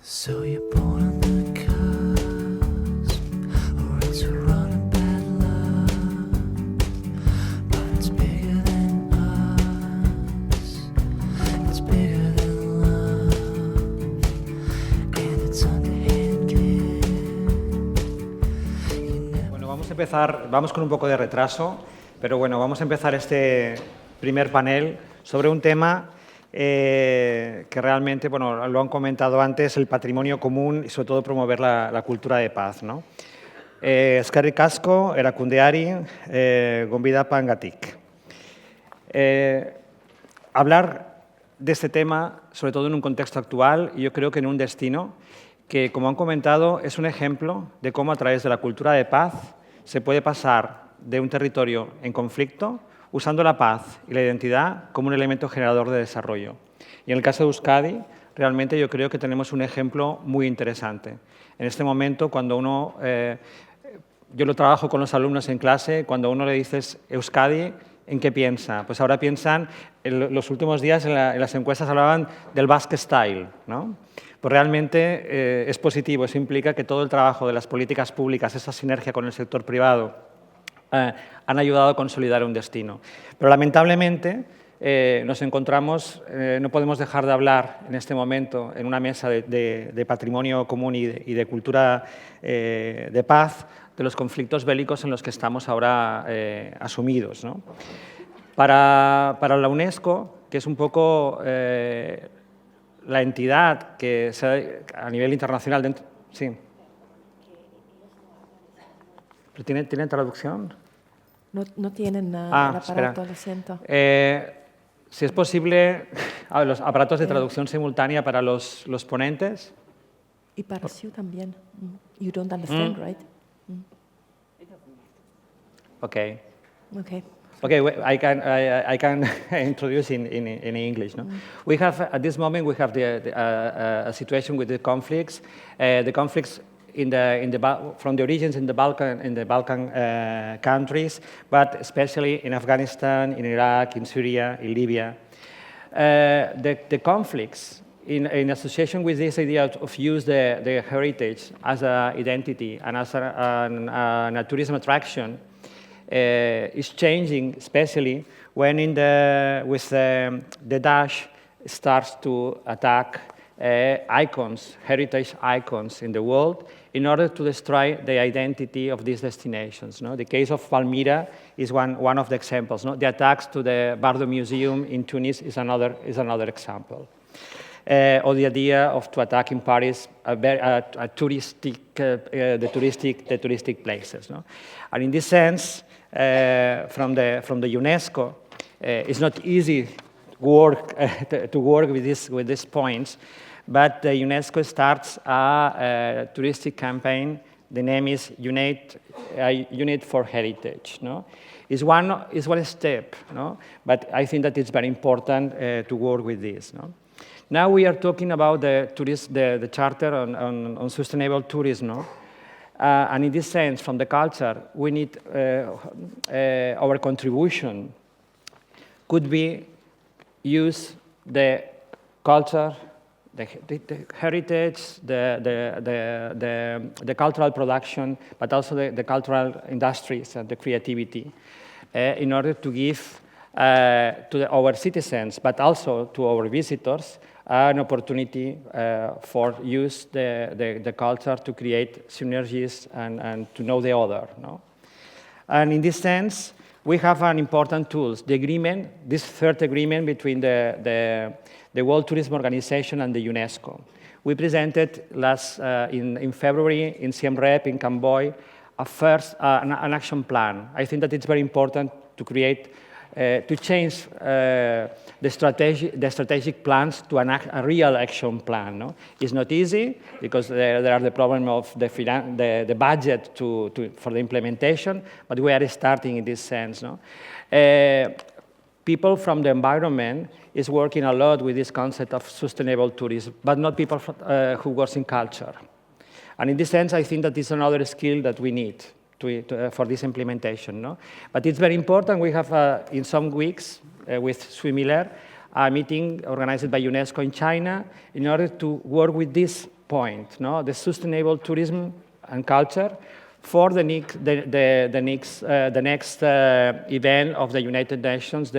So you're born on the cusp, or it's a run of bad luck. But it's bigger than us, it's bigger than love, and it's underhanded. Bueno, vamos a empezar, vamos con un poco de retraso, pero bueno, vamos a empezar este primer panel sobre un tema que realmente, bueno, lo han comentado antes, el patrimonio común y sobre todo promover la cultura de paz, ¿no? Eskerrik asko, erakundeari, gonbidapangatik. Hablar de este tema, sobre todo en un contexto actual, y yo creo que en un destino que, como han comentado, es un ejemplo de cómo a través de la cultura de paz se puede pasar de un territorio en conflicto usando la paz y la identidad como un elemento generador de desarrollo. Y en el caso de Euskadi, realmente yo creo que tenemos un ejemplo muy interesante. En este momento, cuando uno, yo lo trabajo con los alumnos en clase, cuando uno le dices Euskadi, ¿en qué piensa? Pues ahora piensan, en los últimos días en las encuestas hablaban del Basque Style, ¿no? Pues realmente es positivo, eso implica que todo el trabajo de las políticas públicas, esa sinergia con el sector privado, han ayudado a consolidar un destino. Pero lamentablemente nos encontramos, no podemos dejar de hablar en este momento en una mesa de patrimonio común y de cultura de paz, de los conflictos bélicos en los que estamos ahora asumidos, ¿no? Para la UNESCO, que es un poco la entidad que a nivel internacional... Sí. ¿Tienen traducción? No tienen el aparato, espera. lo siento. Si es posible, los aparatos de traducción simultánea para los ponentes. Y para Sue también. You don't understand, right? Okay. Okay. Okay, I can introduce in English. No? We have at this moment a situation with the conflicts. The conflicts from the origins in the Balkan countries, but especially in Afghanistan, in Iraq, in Syria, in Libya. The conflicts in association with this idea of use the heritage as an identity and as a tourism attraction is changing, especially when the Daesh starts to attack icons, heritage icons in the world in order to destroy the identity of these destinations. No? The case of Palmyra is one of the examples. No? The attacks to the Bardo Museum in Tunis is another example. Or the idea to attack in Paris the touristic places. No? And in this sense, from the UNESCO, it's not easy to work with these points, but the UNESCO starts a touristic campaign. The name is Unite for Heritage. No? It's one step, no? But I think that it's very important to work with this. No? Now we are talking about the Charter on Sustainable Tourism. No? And in this sense, from the culture, we need our contribution could be use the culture, the heritage, the cultural production, but also the cultural industries and the creativity in order to give to our citizens, but also to our visitors, an opportunity for use the culture to create synergies and to know the other. No? And in this sense, we have an important tools, the agreement, this third agreement between the World Tourism Organization and the UNESCO. We presented in February in Siem Reap in Camboy an action plan. I think that it's very important to create, to change the strategic plans to a real action plan. No? It's not easy because there are the problem of the budget for the implementation, but we are starting in this sense. No? People from the environment is working a lot with this concept of sustainable tourism, but not people who work in culture. And in this sense, I think that is another skill that we need for this implementation. No? But it's very important. We have, in some weeks, with Sue Miller, a meeting organized by UNESCO in China in order to work with this point, no? The sustainable tourism and culture for the next event of the United Nations,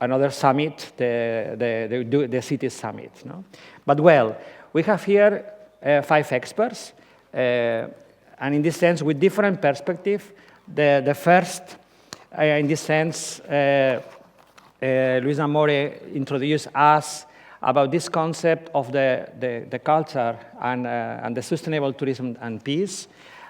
another summit, the Cities Summit. No? But well, we have here 5 experts, and in this sense, with different perspective. The first, in this sense, Luis Amore introduced us about this concept of the culture and the sustainable tourism and peace.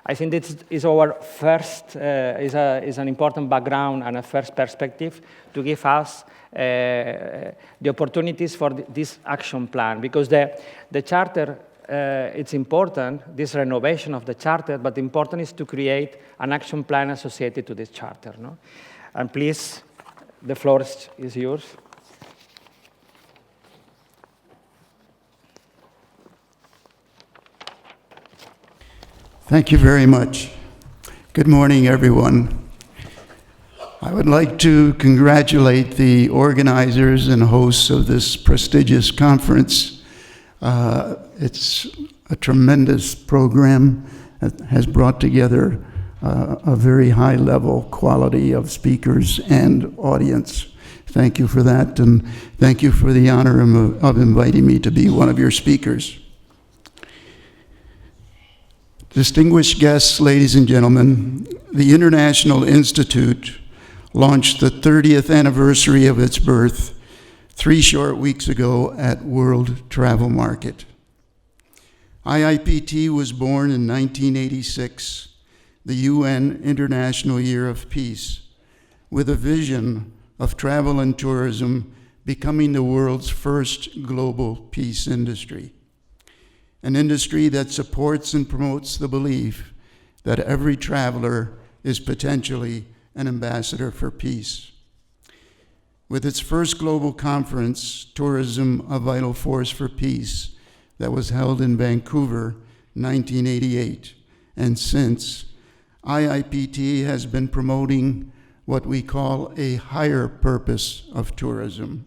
I think this is our first, is an important background and a first perspective to give us the opportunities for this action plan, because the charter, it's important, this renovation of the charter, but important is to create an action plan associated to this charter. No? And please, the floor is yours. Thank you very much. Good morning, everyone. I would like to congratulate the organizers and hosts of this prestigious conference. It's a tremendous program that has brought together a very high level quality of speakers and audience. Thank you for that, and thank you for the honor of inviting me to be one of your speakers. Distinguished guests, ladies and gentlemen, the International Institute launched the 30th anniversary of its birth 3 short weeks ago at World Travel Market. IIPT was born in 1986, the UN International Year of Peace, with a vision of travel and tourism becoming the world's first global peace industry. An industry that supports and promotes the belief that every traveler is potentially an ambassador for peace. With its first global conference, Tourism, a Vital Force for Peace, that was held in Vancouver, 1988, and since, IIPT has been promoting what we call a higher purpose of tourism.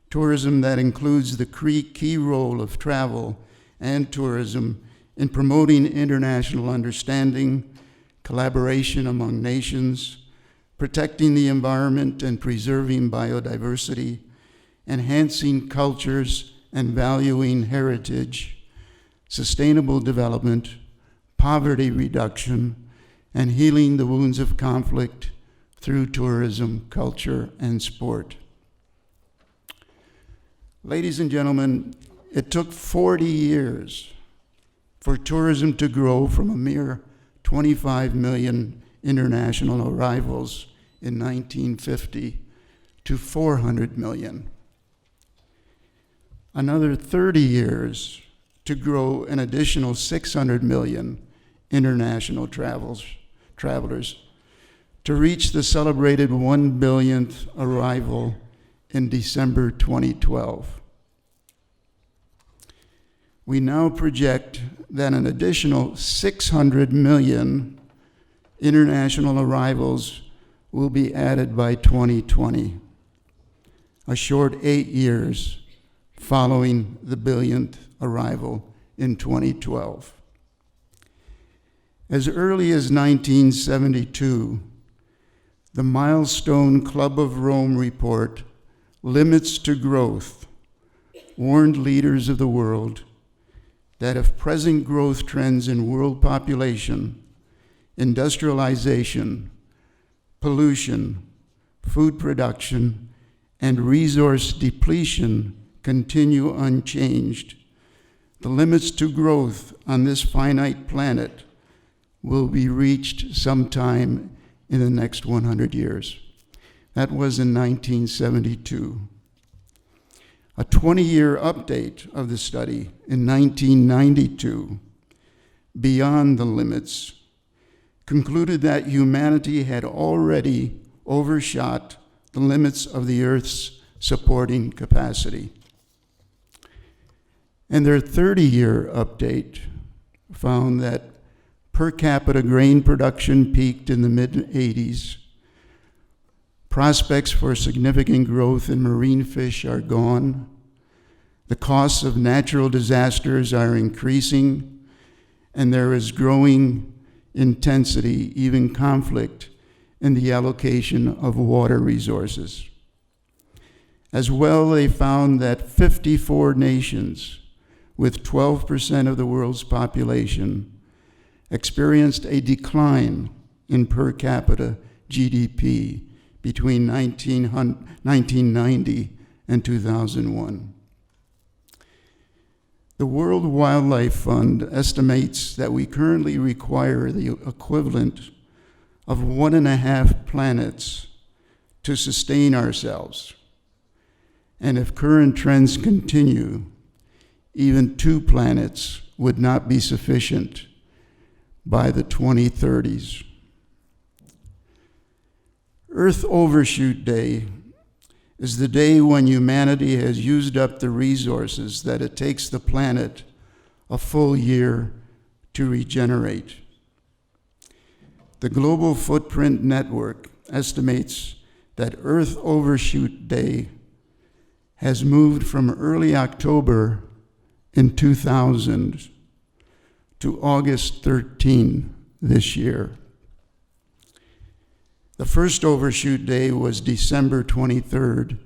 Tourism that includes the key role of travel and tourism in promoting international understanding, collaboration among nations, protecting the environment and preserving biodiversity, enhancing cultures and valuing heritage, sustainable development, poverty reduction, and healing the wounds of conflict through tourism, culture, and sport. Ladies and gentlemen, it took 40 years for tourism to grow from a mere 25 million international arrivals in 1950 to 400 million. Another 30 years to grow an additional 600 million international travelers to reach the celebrated 1 billionth arrival in December 2012. We now project that an additional 600 million international arrivals will be added by 2020, a short 8 years following the billionth arrival in 2012. As early as 1972, the Milestone Club of Rome report, Limits to Growth, warned leaders of the world that if present growth trends in world population, industrialization, pollution, food production, and resource depletion continue unchanged, the limits to growth on this finite planet will be reached sometime in the next 100 years. That was in 1972. A 20-year update of the study in 1992, Beyond the Limits, concluded that humanity had already overshot the limits of the Earth's supporting capacity. And their 30-year update found that per capita grain production peaked in the mid-'80s. Prospects for significant growth in marine fish are gone. The costs of natural disasters are increasing, and there is growing intensity, even conflict, in the allocation of water resources. As well, they found that 54 nations, with 12% of the world's population, experienced a decline in per capita GDP between 1990 and 2001. The World Wildlife Fund estimates that we currently require the equivalent of 1.5 planets to sustain ourselves. And if current trends continue, even 2 planets would not be sufficient by the 2030s. Earth Overshoot Day is the day when humanity has used up the resources that it takes the planet a full year to regenerate. The Global Footprint Network estimates that Earth Overshoot Day has moved from early October in 2000 to August 13 this year. The first overshoot day was December 23rd,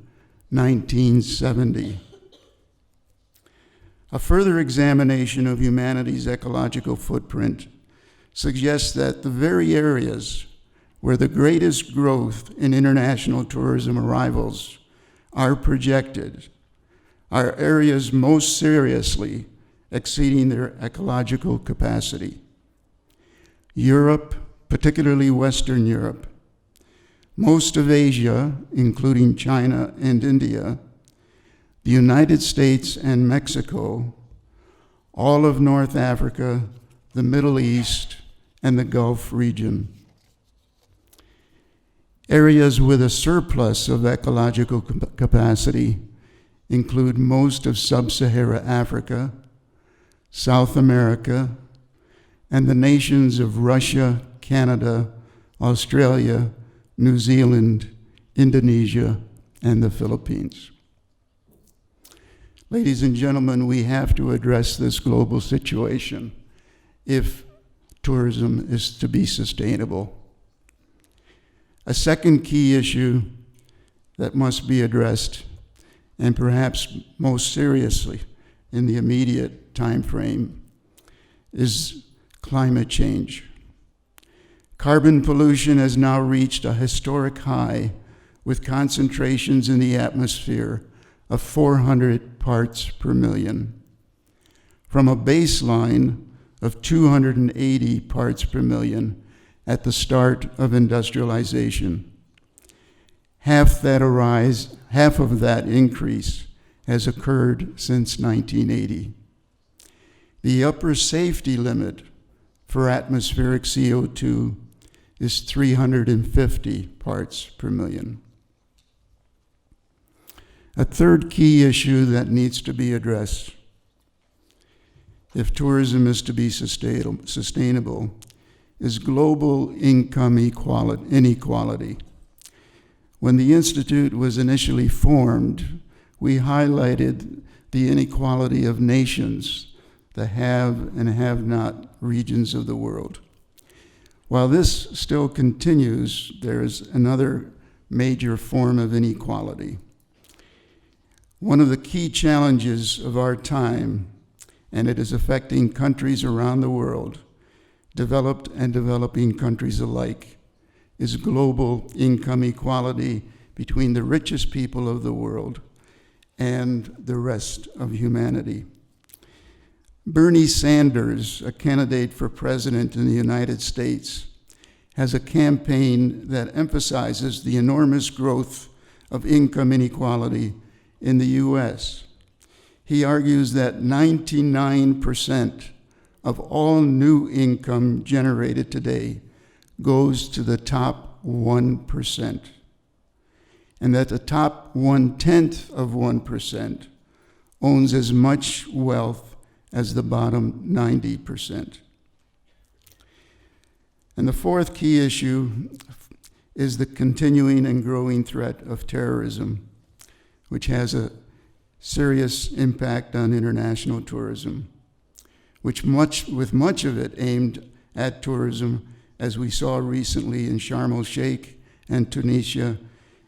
1970. A further examination of humanity's ecological footprint suggests that the very areas where the greatest growth in international tourism arrivals are projected are areas most seriously exceeding their ecological capacity. Europe, particularly Western Europe, most of Asia, including China and India, the United States and Mexico, all of North Africa, the Middle East, and the Gulf region. Areas with a surplus of ecological capacity include most of sub-Saharan Africa, South America, and the nations of Russia, Canada, Australia, New Zealand, Indonesia, and the Philippines. Ladies and gentlemen, we have to address this global situation if tourism is to be sustainable. A second key issue that must be addressed, and perhaps most seriously in the immediate time frame, is climate change. Carbon pollution has now reached a historic high with concentrations in the atmosphere of 400 parts per million, from a baseline of 280 parts per million at the start of industrialization. Half of that increase has occurred since 1980. The upper safety limit for atmospheric CO2 is 350 parts per million. A third key issue that needs to be addressed if tourism is to be sustainable is global income inequality. When the Institute was initially formed, we highlighted the inequality of nations, the have and have not regions of the world. While this still continues, there is another major form of inequality. One of the key challenges of our time, and it is affecting countries around the world, developed and developing countries alike, is global income equality between the richest people of the world and the rest of humanity. Bernie Sanders, a candidate for president in the United States, has a campaign that emphasizes the enormous growth of income inequality in the US. He argues that 99% of all new income generated today goes to the top 1%, and that the top 1/10 of 1% owns as much wealth as the bottom 90%. And the fourth key issue is the continuing and growing threat of terrorism, which has a serious impact on international tourism, with much of it aimed at tourism, as we saw recently in Sharm el-Sheikh and Tunisia,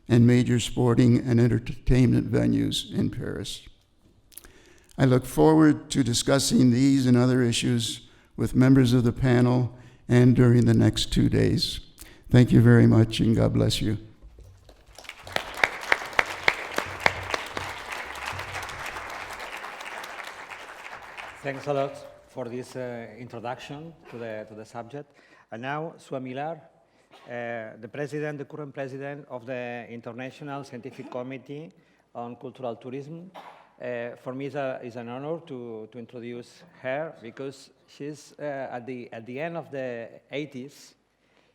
and major sporting and entertainment venues in Paris. I look forward to discussing these and other issues with members of the panel and during the next 2 days. Thank you very much, and God bless you. Thanks a lot for this introduction to the subject. And now, Sue Miller, the current president of the International Scientific Committee on Cultural Tourism. For me, it's an honor to introduce her, because she's at the end of the 80s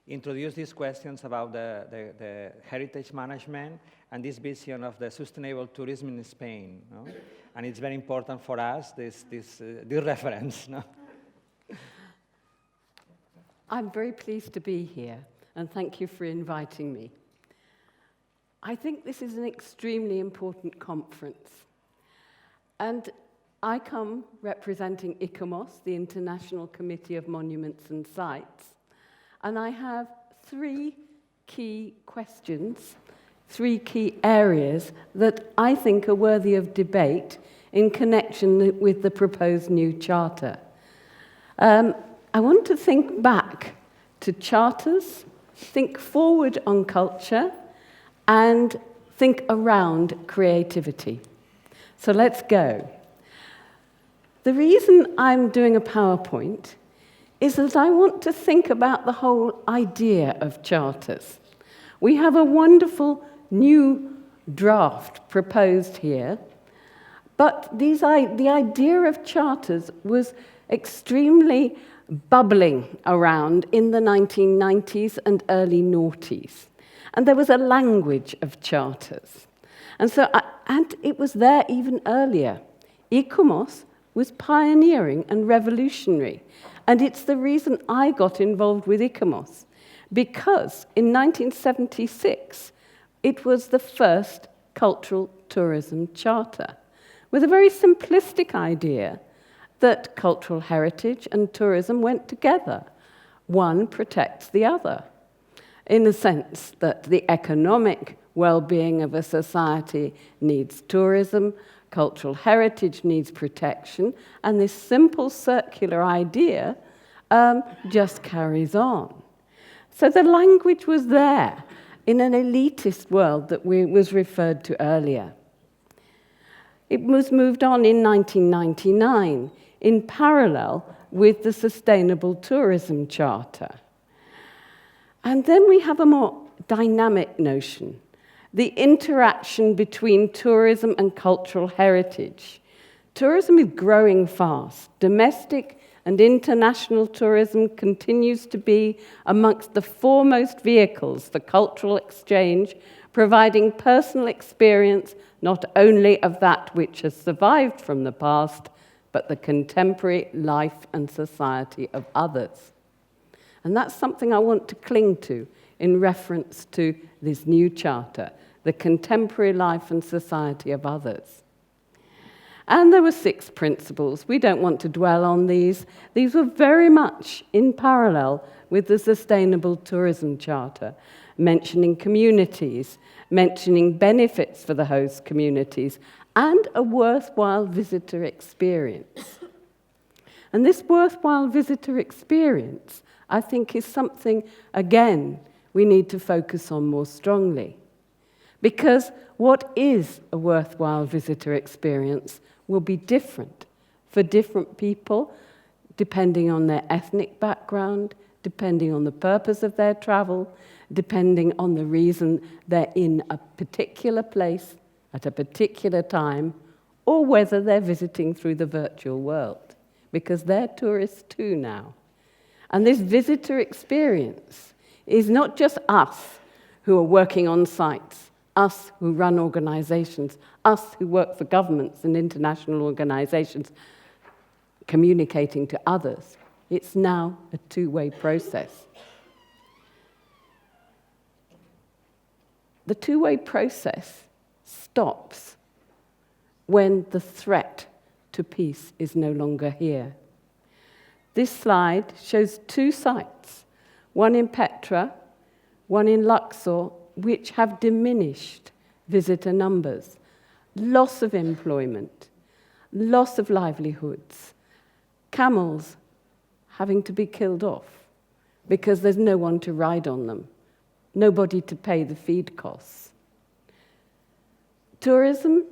introduced these questions about the heritage management and this vision of the sustainable tourism in Spain. No? And it's very important for us, this reference. No? I'm very pleased to be here, and thank you for inviting me. I think this is an extremely important conference. And I come representing ICOMOS, the International Committee of Monuments and Sites, and I have 3 key questions, 3 key areas that I think are worthy of debate in connection with the proposed new charter. I want to think back to charters, think forward on culture, and think around creativity. So let's go. The reason I'm doing a PowerPoint is that I want to think about the whole idea of charters. We have a wonderful new draft proposed here, but the idea of charters was extremely bubbling around in the 1990s and early noughties. And there was a language of charters. And it was there even earlier. ICOMOS was pioneering and revolutionary. And it's the reason I got involved with ICOMOS, because in 1976, it was the first cultural tourism charter, with a very simplistic idea that cultural heritage and tourism went together. One protects the other, in the sense that the economic well-being of a society needs tourism, cultural heritage needs protection, and this simple circular idea just carries on. So the language was there in an elitist world that was referred to earlier. It was moved on in 1999 in parallel with the Sustainable Tourism Charter. And then we have a more dynamic notion, the interaction between tourism and cultural heritage. Tourism is growing fast. Domestic and international tourism continues to be amongst the foremost vehicles for cultural exchange, providing personal experience not only of that which has survived from the past, but the contemporary life and society of others. And that's something I want to cling to in reference to this new charter, the contemporary life and society of others. And there were 6 principles. We don't want to dwell on these. These were very much in parallel with the Sustainable Tourism Charter, mentioning communities, mentioning benefits for the host communities, and a worthwhile visitor experience. And this worthwhile visitor experience, I think, is something, again, we need to focus on more strongly. Because what is a worthwhile visitor experience will be different for different people, depending on their ethnic background, depending on the purpose of their travel, depending on the reason they're in a particular place at a particular time, or whether they're visiting through the virtual world, because they're tourists too now. And this visitor experience is not just us who are working on sites, us who run organizations, us who work for governments and international organizations, communicating to others. It's now a two-way process. The two-way process stops when the threat to peace is no longer here. This slide shows 2 sites, one in Petra, one in Luxor, which have diminished visitor numbers, loss of employment, loss of livelihoods, camels having to be killed off because there's no one to ride on them, nobody to pay the feed costs. Tourism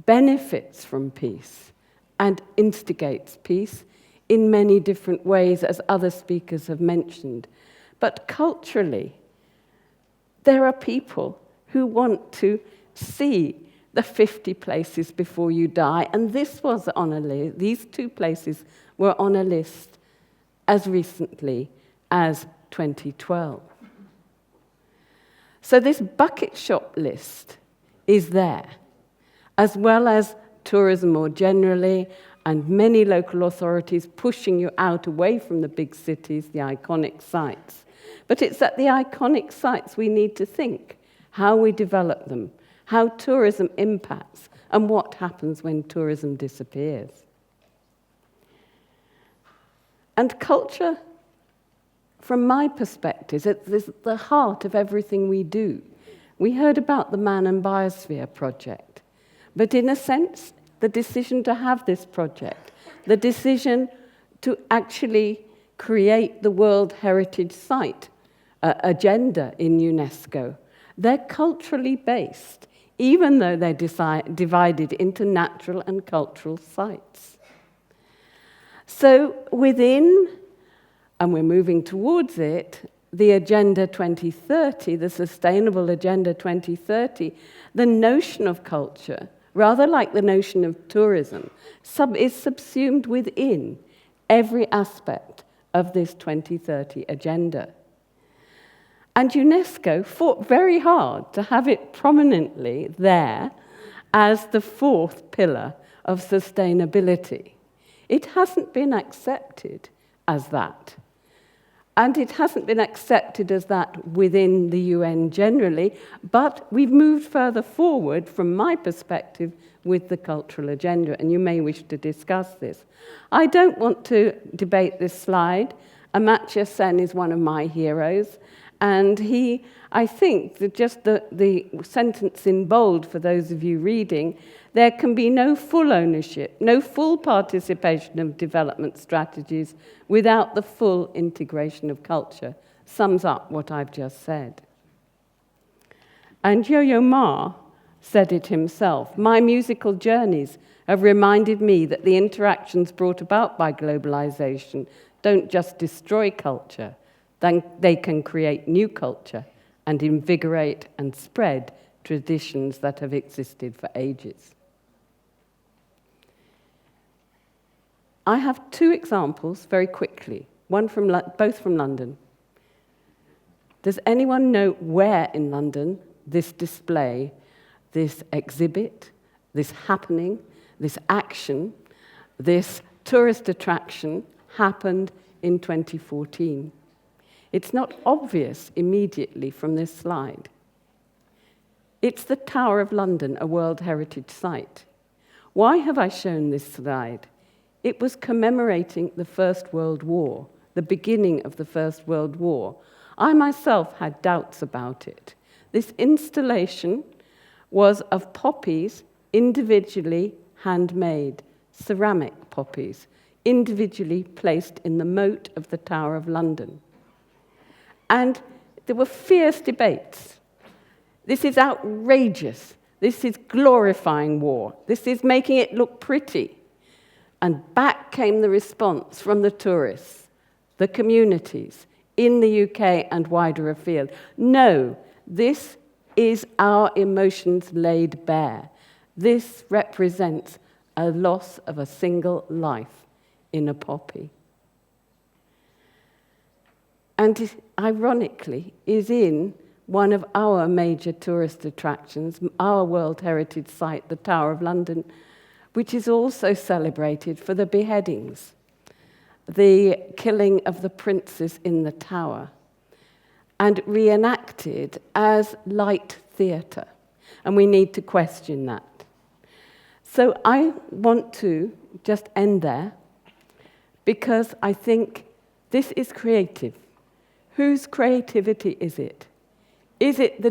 benefits from peace and instigates peace in many different ways, as other speakers have mentioned. But culturally, there are people who want to see the 50 places before you die, and this was on a list. These 2 places were on a list as recently as 2012. So this bucket shop list is there, as well as tourism more generally, and many local authorities pushing you out away from the big cities, the iconic sites. But it's at the iconic sites we need to think how we develop them, how tourism impacts, and what happens when tourism disappears. And culture, from my perspective, is the heart of everything we do. We heard about the Man and Biosphere project, but in a sense, the decision to have this project, the decision to actually create the World Heritage Site agenda in UNESCO, they're culturally based, even though they're divided into natural and cultural sites. So within, and we're moving towards it, the Agenda 2030, the Sustainable Agenda 2030, the notion of culture, rather like the notion of tourism, is subsumed within every aspect of this 2030 agenda. And UNESCO fought very hard to have it prominently there as the 4th pillar of sustainability. It hasn't been accepted as that. And it hasn't been accepted as that within the UN generally, but we've moved further forward, from my perspective, with the cultural agenda, and you may wish to discuss this. I don't want to debate this slide. Amartya Sen is one of my heroes, and I think that just the sentence in bold for those of you reading, there can be no full ownership, no full participation of development strategies without the full integration of culture, sums up what I've just said. And Yo-Yo Ma said it himself, "My musical journeys have reminded me that the interactions brought about by globalization don't just destroy culture, then they can create new culture and invigorate and spread traditions that have existed for ages." I have 2 examples very quickly, both from London. Does anyone know where in London this display, this exhibit, this happening, this action, this tourist attraction happened in 2014? It's not obvious immediately from this slide. It's the Tower of London, a World Heritage Site. Why have I shown this slide? It was commemorating the First World War, the beginning of the First World War. I myself had doubts about it. This installation was of poppies individually handmade, ceramic poppies, individually placed in the moat of the Tower of London. And there were fierce debates. This is outrageous. This is glorifying war. This is making it look pretty. And back came the response from the tourists, the communities in the UK and wider afield. No, this is our emotions laid bare. This represents a loss of a single life in a poppy. And ironically, is in one of our major tourist attractions, our World Heritage Site, the Tower of London, which is also celebrated for the beheadings, the killing of the princes in the tower, and reenacted as light theatre. And we need to question that. So I want to just end there because I think this is creative. Whose creativity is it? Is it the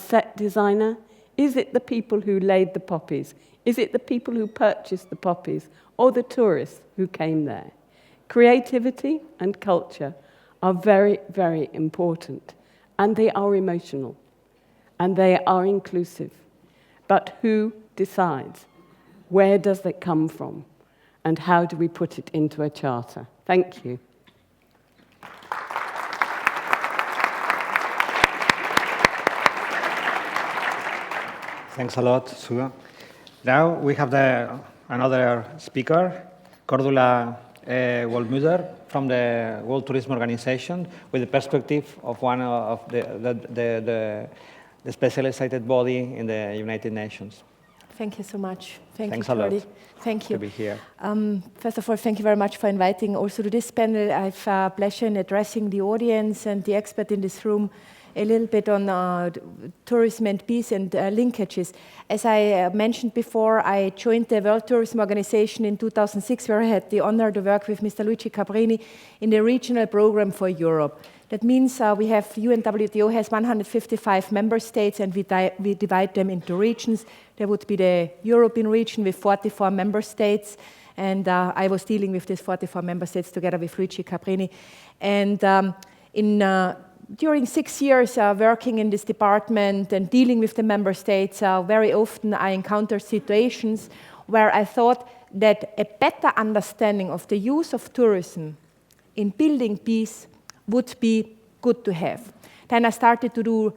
set designer? Is it the people who laid the poppies? Is it the people who purchased the poppies? Or the tourists who came there? Creativity and culture are very, very important. And they are emotional. And they are inclusive. But who decides? Where does it come from? And how do we put it into a charter? Thank you. Thanks a lot, Sue. Now we have another speaker, Cordula Wohlmutter from the World Tourism Organization, with the perspective of one of the specialized body in the United Nations. Thank you so much. Thanks you, a lot Jordi. Thank you. to be here. First of all, thank you very much for inviting also to this panel. I have pleasure in addressing the audience and the expert in this room a little bit on tourism and peace and linkages. As I mentioned before, I joined the World Tourism Organization in 2006, where I had the honor to work with Mr. Luigi Cabrini in the regional program for Europe. That means UNWTO has 155 member states, and we divide them into regions. There would be the European region with 44 member states, and I was dealing with these 44 member states together with Luigi Cabrini. And during 6 years working in this department and dealing with the member states, very often I encountered situations where I thought that a better understanding of the use of tourism in building peace would be good to have. Then I started to do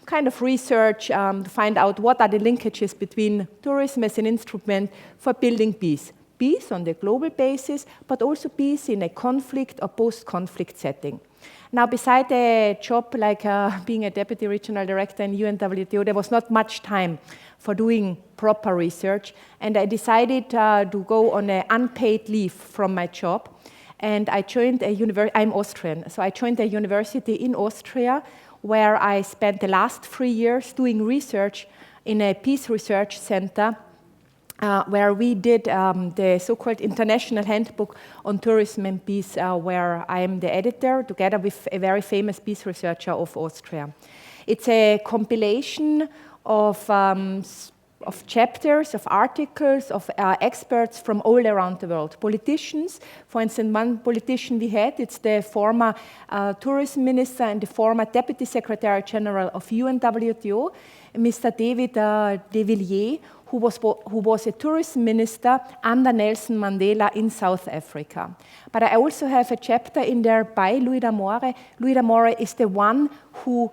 kind of research to find out what are the linkages between tourism as an instrument for building peace. Peace on the global basis, but also peace in a conflict or post-conflict setting. Now, beside a job like being a deputy regional director in UNWTO, there was not much time for doing proper research, and I decided to go on an unpaid leave from my job. And I joined a university. I'm Austrian, so I joined a university in Austria where I spent the last 3 years doing research in a peace research center where we did the so-called International Handbook on Tourism and Peace, where I am the editor, together with a very famous peace researcher of Austria. It's a compilation of chapters, of articles, of experts from all around the world. Politicians, for instance, one politician we had, it's the former tourism minister and the former deputy secretary general of UNWTO, Mr. David de Villiers, who was a tourism minister under Nelson Mandela in South Africa. But I also have a chapter in there by Louis D'Amore. Louis D'Amore is the one who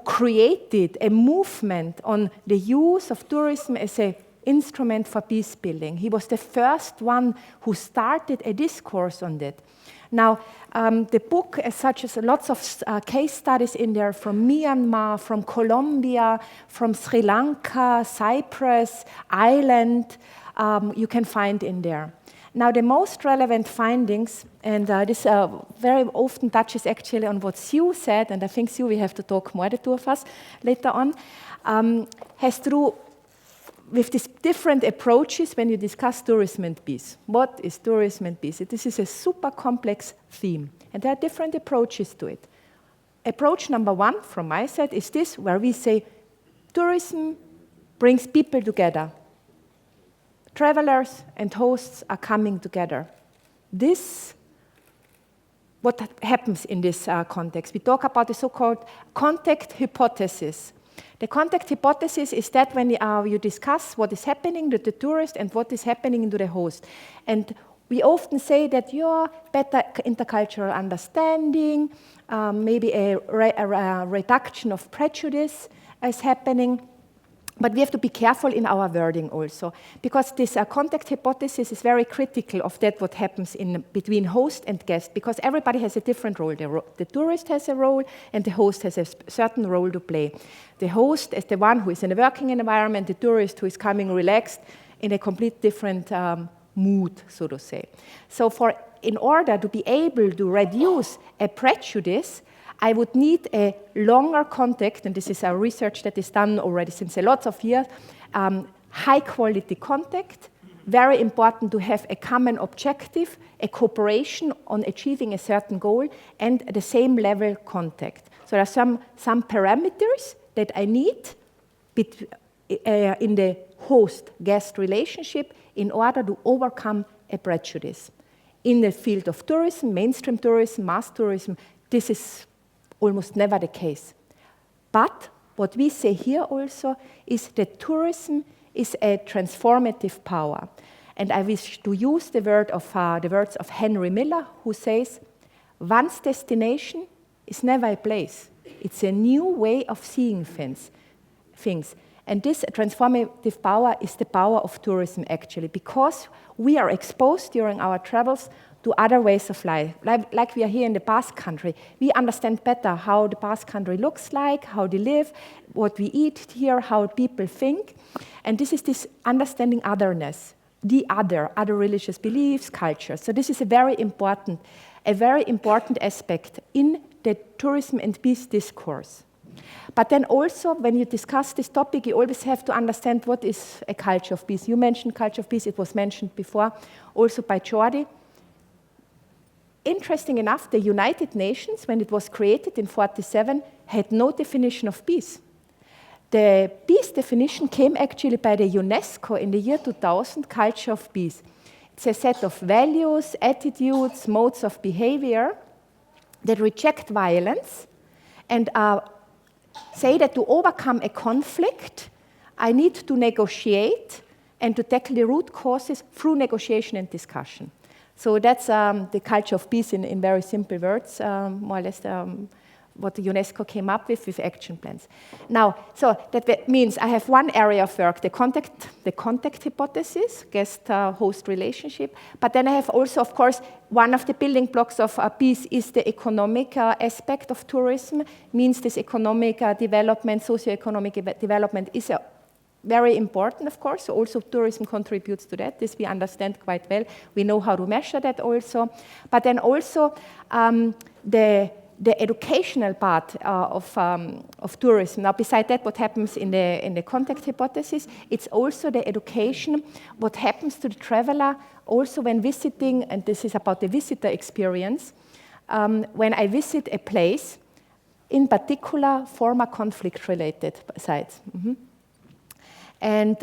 created a movement on the use of tourism as an instrument for peace building. He was the first one who started a discourse on that. Now, the book, as such, has lots of case studies in there from Myanmar, from Colombia, from Sri Lanka, Cyprus, Ireland, you can find in there. Now, the most relevant findings, and this very often touches actually on what Sue said, and I think, Sue, we have to talk more, the two of us, later on, has to do with these different approaches when you discuss tourism and peace. What is tourism and peace? This is a super complex theme, and there are different approaches to it. Approach number one, from my side, is this, where we say tourism brings people together. Travelers and hosts are coming together. This, what happens in this context? We talk about the so-called contact hypothesis. The contact hypothesis is that when you discuss what is happening to the tourist and what is happening to the host. And we often say that your better intercultural understanding, maybe a reduction of prejudice is happening. But we have to be careful in our wording also, because this contact hypothesis is very critical of that what happens in between host and guest, because everybody has a different role. The tourist has a role, and the host has a certain role to play. The host is the one who is in a working environment, the tourist who is coming relaxed in a complete different mood, so to say. So in order to be able to reduce a prejudice, I would need a longer contact, and this is a research that is done already since a lot of years, high quality contact, very important to have a common objective, a cooperation on achieving a certain goal, and the same level contact. So there are some parameters that I need in the host-guest relationship in order to overcome a prejudice. In the field of tourism, mainstream tourism, mass tourism, this is almost never the case. But what we say here also is that tourism is a transformative power. And I wish to use the words of Henry Miller, who says, "One's destination is never a place. It's a new way of seeing things. And this transformative power is the power of tourism, actually, because we are exposed during our travels to other ways of life. Like we are here in the Basque Country, we understand better how the Basque Country looks like, how they live, what we eat here, how people think. And this is this understanding otherness, the other religious beliefs, cultures. So this is a very important aspect in the tourism and peace discourse. But then also, when you discuss this topic, you always have to understand what is a culture of peace. You mentioned culture of peace, it was mentioned before, also by Jordi. Interesting enough, the United Nations, when it was created in 1947, had no definition of peace. The peace definition came actually by the UNESCO in the year 2000, culture of peace. It's a set of values, attitudes, modes of behavior that reject violence and say that to overcome a conflict, I need to negotiate and to tackle the root causes through negotiation and discussion. So that's the culture of peace in very simple words, more or less what the UNESCO came up with action plans. Now, so that means I have one area of work, the contact hypothesis, guest-host relationship, but then I have also, of course, one of the building blocks of peace is the economic aspect of tourism, means this economic development, socioeconomic development is very important, of course, so also tourism contributes to that. This we understand quite well. We know how to measure that also. But then also the educational part of tourism. Now, beside that, what happens in the contact hypothesis, it's also the education, what happens to the traveler also when visiting, and this is about the visitor experience, when I visit a place, in particular, former conflict-related sites. And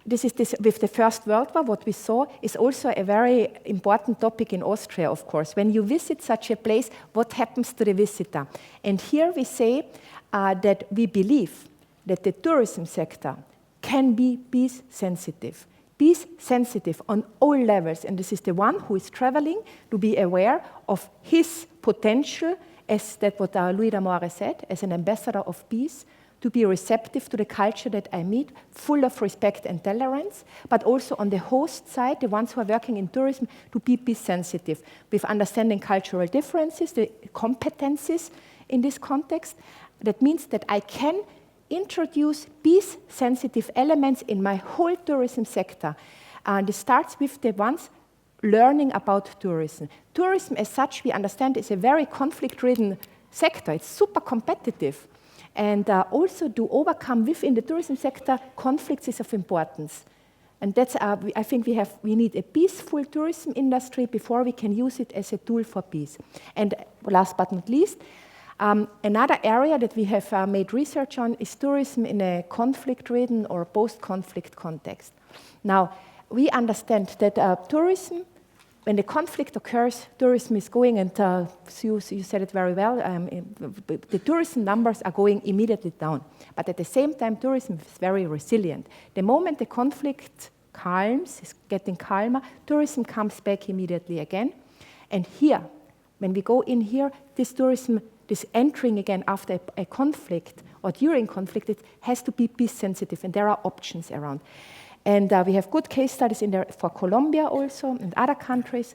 this with the First World War, what we saw is also a very important topic in Austria, of course. When you visit such a place, what happens to the visitor? And here we say that we believe that the tourism sector can be peace sensitive. Peace sensitive on all levels, and this is the one who is traveling to be aware of his potential, as that what Louis d'Amore said, as an ambassador of peace, to be receptive to the culture that I meet, full of respect and tolerance, but also on the host side, the ones who are working in tourism, to be peace sensitive, with understanding cultural differences, the competencies in this context. That means that I can introduce peace sensitive elements in my whole tourism sector. And it starts with the ones learning about tourism. Tourism as such, we understand, is a very conflict-ridden sector. It's super competitive. And also to overcome within the tourism sector, conflicts is of importance. And that's, I think we need a peaceful tourism industry before we can use it as a tool for peace. And last but not least, another area that we have made research on is tourism in a conflict-ridden or post-conflict context. Now, we understand that tourism, when the conflict occurs, tourism is going, and you said it very well, the tourism numbers are going immediately down. But at the same time, tourism is very resilient. The moment the conflict calms, is getting calmer, tourism comes back immediately again. And here, when we go in here, this tourism, this entering again after a conflict or during conflict, it has to be peace sensitive, and there are options around. And we have good case studies in there for Colombia also and other countries.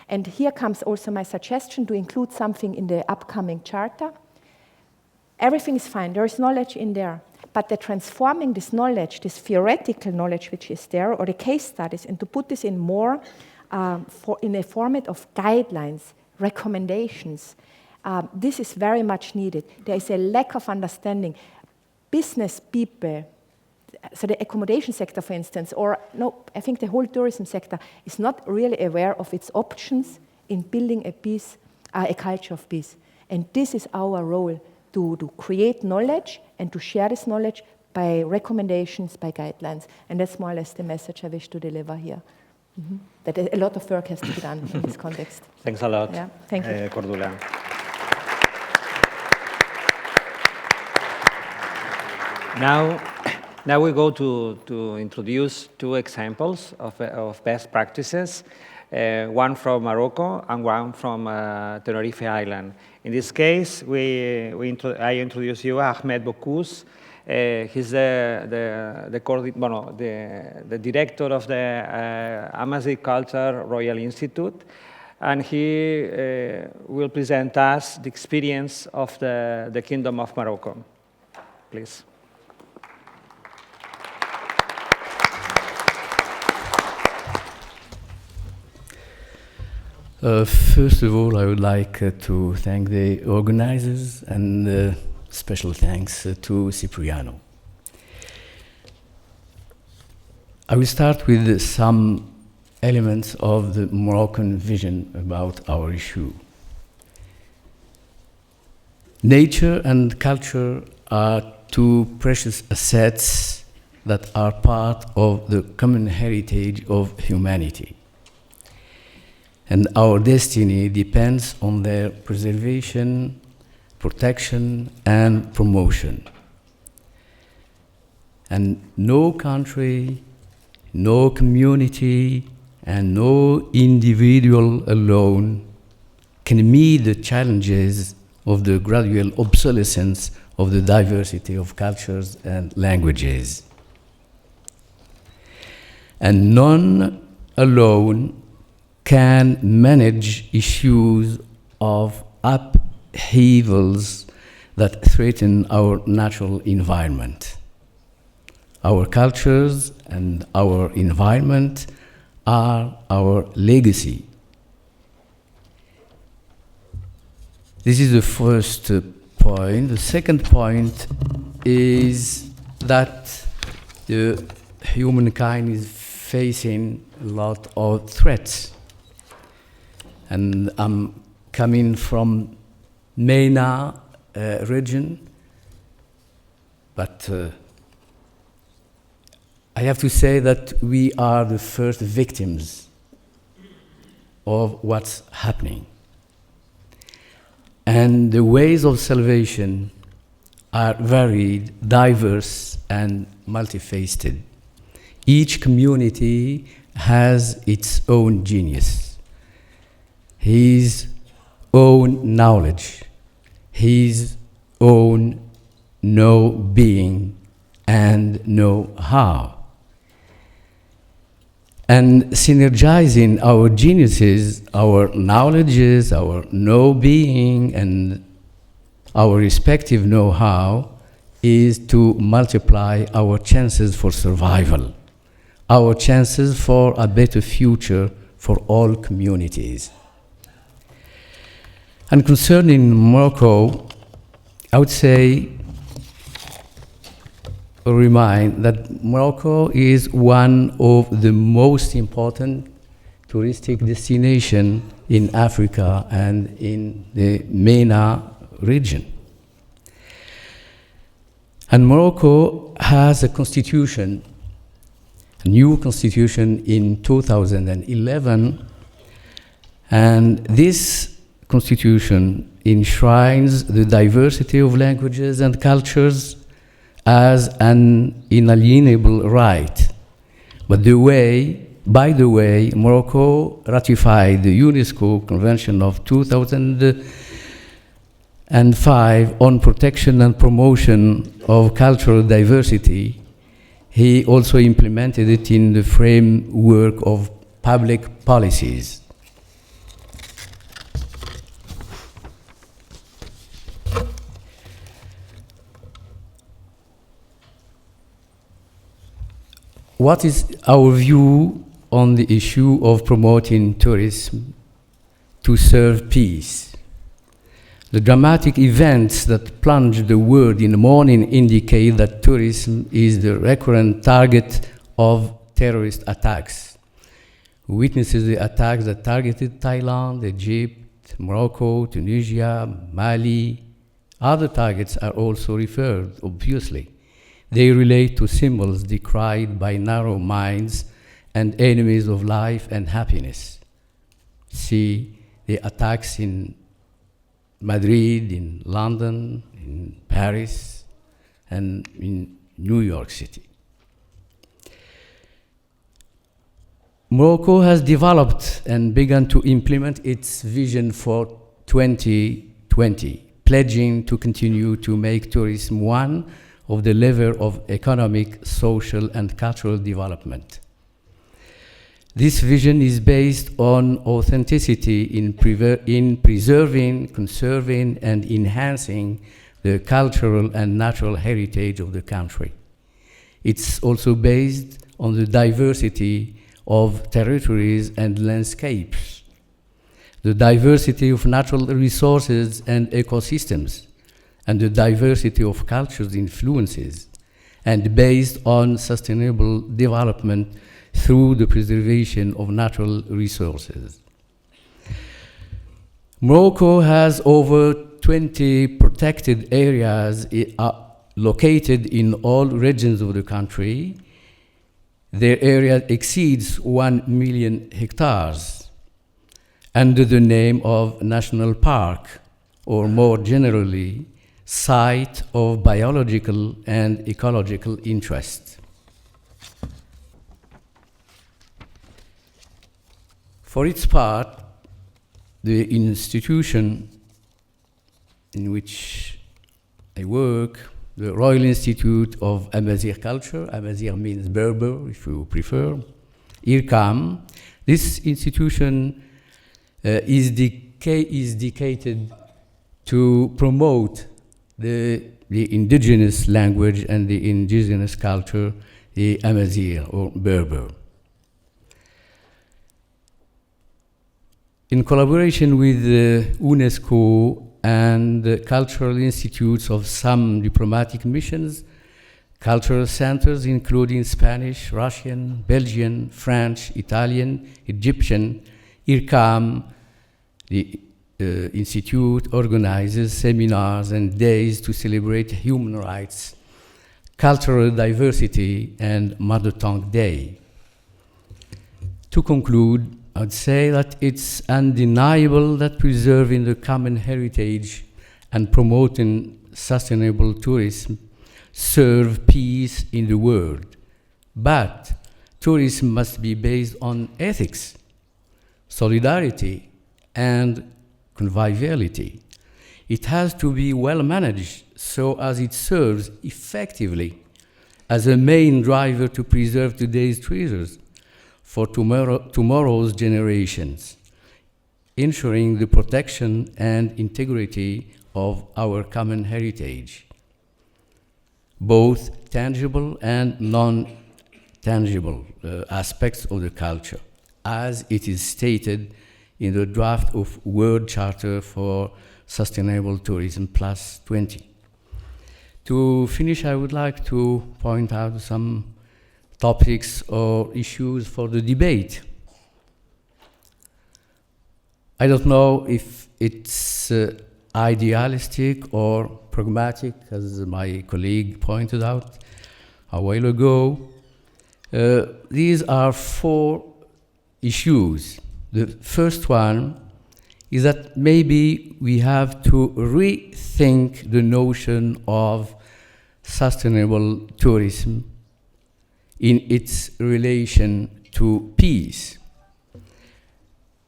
And here comes also my suggestion to include something in the upcoming charter. Everything is fine, there is knowledge in there. But the transforming this knowledge, this theoretical knowledge which is there, or the case studies, and to put this in more in a format of guidelines, recommendations, this is very much needed. There is a lack of understanding. Business people so the accommodation sector, for instance, or no, I think the whole tourism sector is not really aware of its options in building a peace, a culture of peace. And this is our role, to create knowledge and to share this knowledge by recommendations, by guidelines. And that's more or less the message I wish to deliver here. That a lot of work has to be done in this context. Thanks a lot, Yeah, thank you. Cordula. Now we go to introduce two examples of best practices, one from Morocco and one from Tenerife Island. In this case, I introduce you Ahmed Bokous. He's the director of the Amazigh Culture Royal Institute, and he will present us the experience of the Kingdom of Morocco. Please. First of all, I would like to thank the organizers and special thanks to Cipriano. I will start with some elements of the Moroccan vision about our issue. Nature and culture are two precious assets that are part of the common heritage of humanity. And our destiny depends on their preservation, protection, and promotion. And no country, no community, and no individual alone can meet the challenges of the gradual obsolescence of the diversity of cultures and languages. And none alone can manage issues of upheavals that threaten our natural environment. Our cultures and our environment are our legacy. This is the first point. The second point is that the humankind is facing a lot of threats. And I'm coming from MENA region, but I have to say that we are the first victims of what's happening. And the ways of salvation are varied, diverse, and multifaceted. Each community has its own genius, his own knowledge, his own know-being and know-how. And synergizing our geniuses, our knowledges, our know-being, and our respective know-how is to multiply our chances for survival, our chances for a better future for all communities. And concerning Morocco, I would say, remind that Morocco is one of the most important touristic destinations in Africa and in the MENA region. And Morocco has a constitution, a new constitution in 2011, and this constitution enshrines the diversity of languages and cultures as an inalienable right. But by the way, Morocco ratified the UNESCO Convention of 2005 on protection and promotion of cultural diversity. He also implemented it in the framework of public policies. What is our view on the issue of promoting tourism to serve peace? The dramatic events that plunge the world in mourning indicate that tourism is the recurrent target of terrorist attacks. We witnesses the attacks that targeted Thailand, Egypt, Morocco, Tunisia, Mali. Other targets are also referred, obviously. They relate to symbols decried by narrow minds and enemies of life and happiness. See the attacks in Madrid, in London, in Paris, and in New York City. Morocco has developed and begun to implement its vision for 2020, pledging to continue to make tourism one of the levers of economic, social, and cultural development. This vision is based on authenticity in preserving, conserving, and enhancing the cultural and natural heritage of the country. It's also based on the diversity of territories and landscapes, the diversity of natural resources and ecosystems, and the diversity of cultures' influences, and based on sustainable development through the preservation of natural resources. Morocco has over 20 protected areas located in all regions of the country. Their area exceeds 1 million hectares under the name of National Park, or more generally, Site of Biological and Ecological Interest. For its part, the institution in which I work, the Royal Institute of Amazigh Culture, Amazigh means Berber, if you prefer, IRCAM, this institution is dedicated to promote the indigenous language and the indigenous culture, the Amazigh or Berber. In collaboration with UNESCO and the cultural institutes of some diplomatic missions, cultural centers including Spanish, Russian, Belgian, French, Italian, Egyptian, IRCAM, the institute organizes seminars and days to celebrate human rights, cultural diversity, and Mother Tongue Day. To conclude, I'd say that it's undeniable that preserving the common heritage and promoting sustainable tourism serve peace in the world. But tourism must be based on ethics, solidarity, and conviviality. It has to be well managed so as it serves effectively as a main driver to preserve today's treasures for tomorrow's generations, ensuring the protection and integrity of our common heritage, both tangible and non-tangible aspects of the culture, as it is stated in the draft of World Charter for Sustainable Tourism Plus 20. To finish, I would like to point out some topics or issues for the debate. I don't know if it's idealistic or pragmatic, as my colleague pointed out a while ago. These are 4 issues. The first one is that maybe we have to rethink the notion of sustainable tourism in its relation to peace.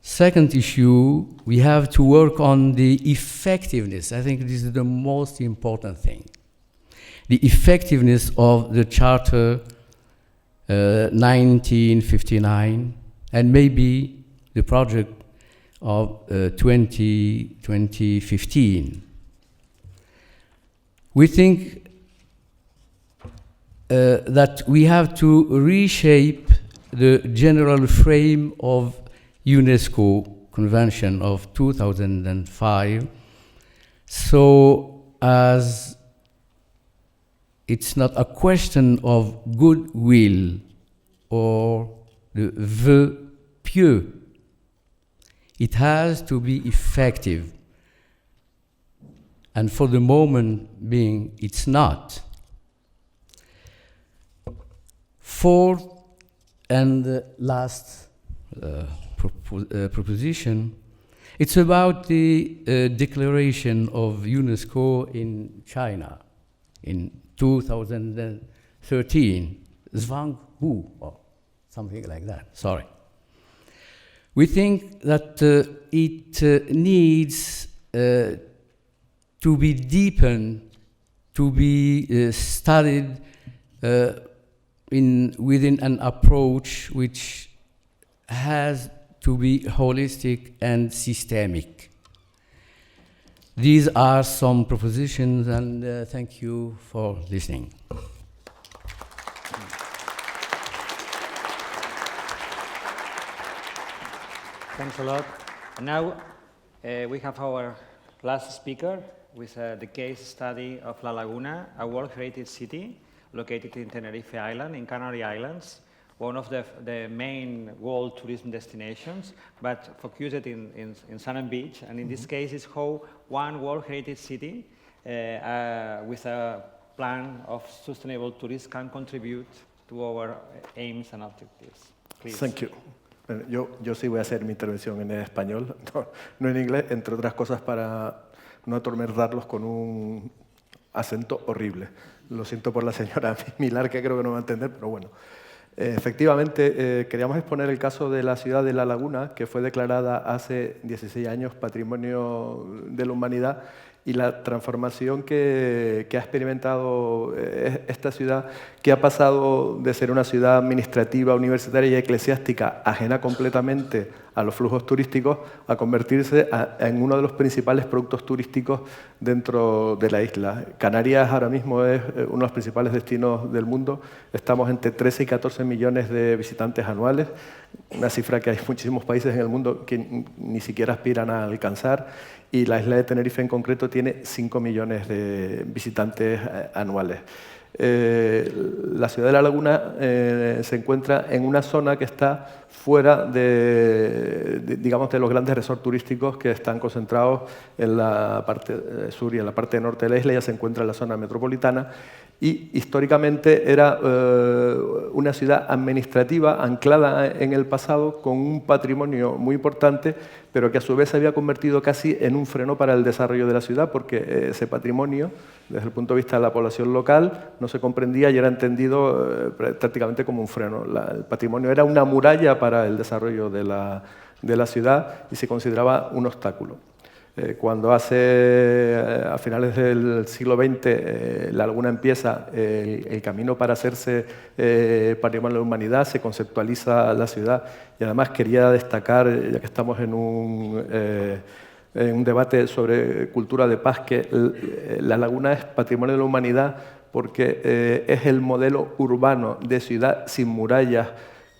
Second issue, we have to work on the effectiveness. I think this is the most important thing. The effectiveness of the Charter 1959 and maybe the project of 2015. We think that we have to reshape the general frame of UNESCO Convention of 2005 So as it's not a question of goodwill or the vœu pieux, it has to be effective. And for the moment being, it's not. Fourth and last proposition, it's about the declaration of UNESCO in China in 2013, Zhuanghu, or something like that, sorry. We think that it needs to be deepened, to be studied within an approach which has to be holistic and systemic. These are some propositions, and thank you for listening. Thanks a lot. Now we have our last speaker with the case study of La Laguna, a World Heritage City located in Tenerife Island, in Canary Islands, one of the main world tourism destinations, but focused in Sand and Beach. And in this case, is how one World Heritage City with a plan of sustainable tourism can contribute to our aims and objectives. Please. Thank you. Yo sí voy a hacer mi intervención en español, no en inglés, entre otras cosas para no atormentarlos con un acento horrible. Lo siento por la señora Milar, que creo que no va a entender, pero bueno. Efectivamente, queríamos exponer el caso de la ciudad de La Laguna, que fue declarada hace 16 años Patrimonio de la Humanidad, y la transformación que ha experimentado esta ciudad, que ha pasado de ser una ciudad administrativa, universitaria y eclesiástica ajena completamente a los flujos turísticos, a convertirse en uno de los principales productos turísticos dentro de la isla. Canarias ahora mismo es uno de los principales destinos del mundo. Estamos entre 13 y 14 millones de visitantes anuales, una cifra que hay muchísimos países en el mundo que ni siquiera aspiran a alcanzar, y la isla de Tenerife en concreto tiene 5 millones de visitantes anuales. La ciudad de La Laguna se encuentra en una zona que está fuera digamos, de los grandes resorts turísticos que están concentrados en la parte sur y en la parte norte de la isla. Ya se encuentra en la zona metropolitana y históricamente era una ciudad administrativa anclada en el pasado con un patrimonio muy importante, pero que a su vez se había convertido casi en un freno para el desarrollo de la ciudad, porque ese patrimonio, desde el punto de vista de la población local, no se comprendía y era entendido prácticamente como un freno. El patrimonio era una muralla para el desarrollo de la ciudad y se consideraba un obstáculo. Cuando a finales del siglo XX La Laguna empieza el camino para hacerse Patrimonio de la Humanidad, se conceptualiza la ciudad, y además quería destacar, ya que estamos en un debate sobre cultura de paz, que La Laguna es Patrimonio de la Humanidad porque es el modelo urbano de ciudad sin murallas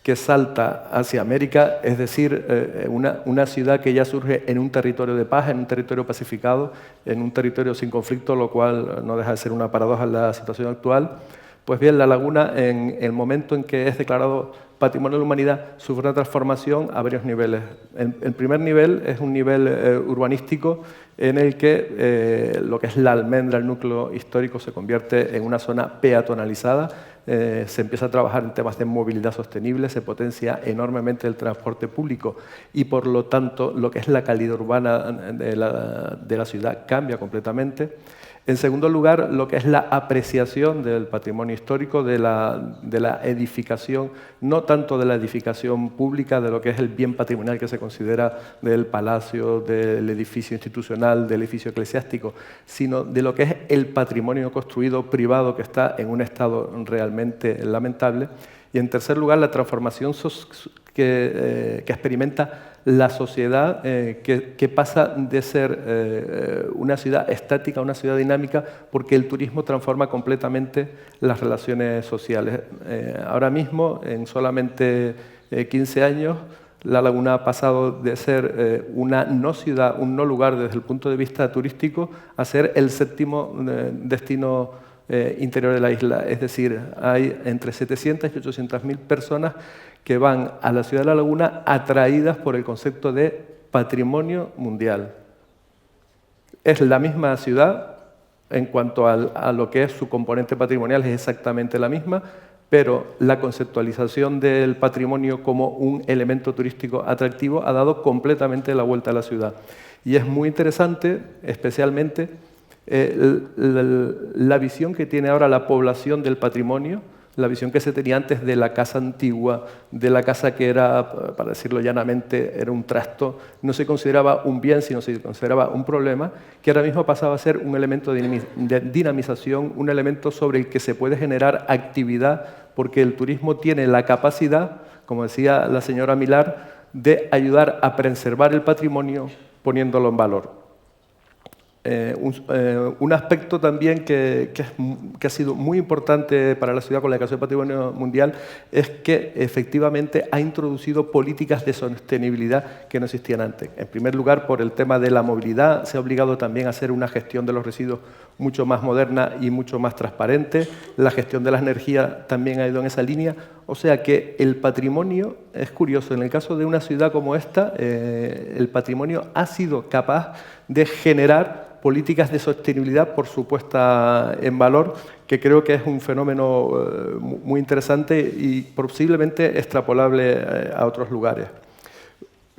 que salta hacia América, es decir, una ciudad que ya surge en un territorio de paz, en un territorio pacificado, en un territorio sin conflicto, lo cual no deja de ser una paradoja en la situación actual. Pues bien, La Laguna, en el momento en que es declarado Patrimonio de la Humanidad, sufre una transformación a varios niveles. El primer nivel es un nivel urbanístico en el que lo que es la almendra, el núcleo histórico, se convierte en una zona peatonalizada. Se empieza a trabajar en temas de movilidad sostenible, se potencia enormemente el transporte público y, por lo tanto, lo que es la calidad urbana de la ciudad cambia completamente. En segundo lugar, lo que es la apreciación del patrimonio histórico, de la edificación, no tanto de la edificación pública, de lo que es el bien patrimonial que se considera del palacio, del edificio institucional, del edificio eclesiástico, sino de lo que es el patrimonio construido privado, que está en un estado realmente lamentable. Y en tercer lugar, la transformación que experimenta la sociedad, que pasa de ser una ciudad estática a una ciudad dinámica, porque el turismo transforma completamente las relaciones sociales. Ahora mismo, en solamente 15 años, La laguna ha pasado de ser una no ciudad, un no lugar desde el punto de vista turístico, a ser el séptimo destino interior de la isla. Es decir, hay entre 700 y 800.000 personas que van a la ciudad de La Laguna atraídas por el concepto de patrimonio mundial. Es la misma ciudad en cuanto a lo que es su componente patrimonial, es exactamente la misma, pero la conceptualización del patrimonio como un elemento turístico atractivo ha dado completamente la vuelta a la ciudad. Y es muy interesante, especialmente, la visión que tiene ahora la población del patrimonio, la visión que se tenía antes de la casa antigua, de la casa que era, para decirlo llanamente, era un trasto, no se consideraba un bien, sino se consideraba un problema, que ahora mismo pasaba a ser un elemento de dinamización, un elemento sobre el que se puede generar actividad, porque el turismo tiene la capacidad, como decía la señora Millar, de ayudar a preservar el patrimonio poniéndolo en valor. Un aspecto también que ha sido muy importante para la ciudad con la Declaración de Patrimonio Mundial es que efectivamente ha introducido políticas de sostenibilidad que no existían antes. En primer lugar, por el tema de la movilidad, se ha obligado también a hacer una gestión de los residuos mucho más moderna y mucho más transparente. La gestión de la energía también ha ido en esa línea. O sea que el patrimonio, es curioso, en el caso de una ciudad como esta, el patrimonio ha sido capaz de generar políticas de sostenibilidad por su puesta en valor, que creo que es un fenómeno muy interesante y posiblemente extrapolable a otros lugares.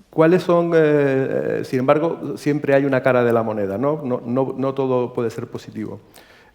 ¿Cuáles son? Sin embargo, siempre hay una cara de la moneda, ¿no? No todo puede ser positivo.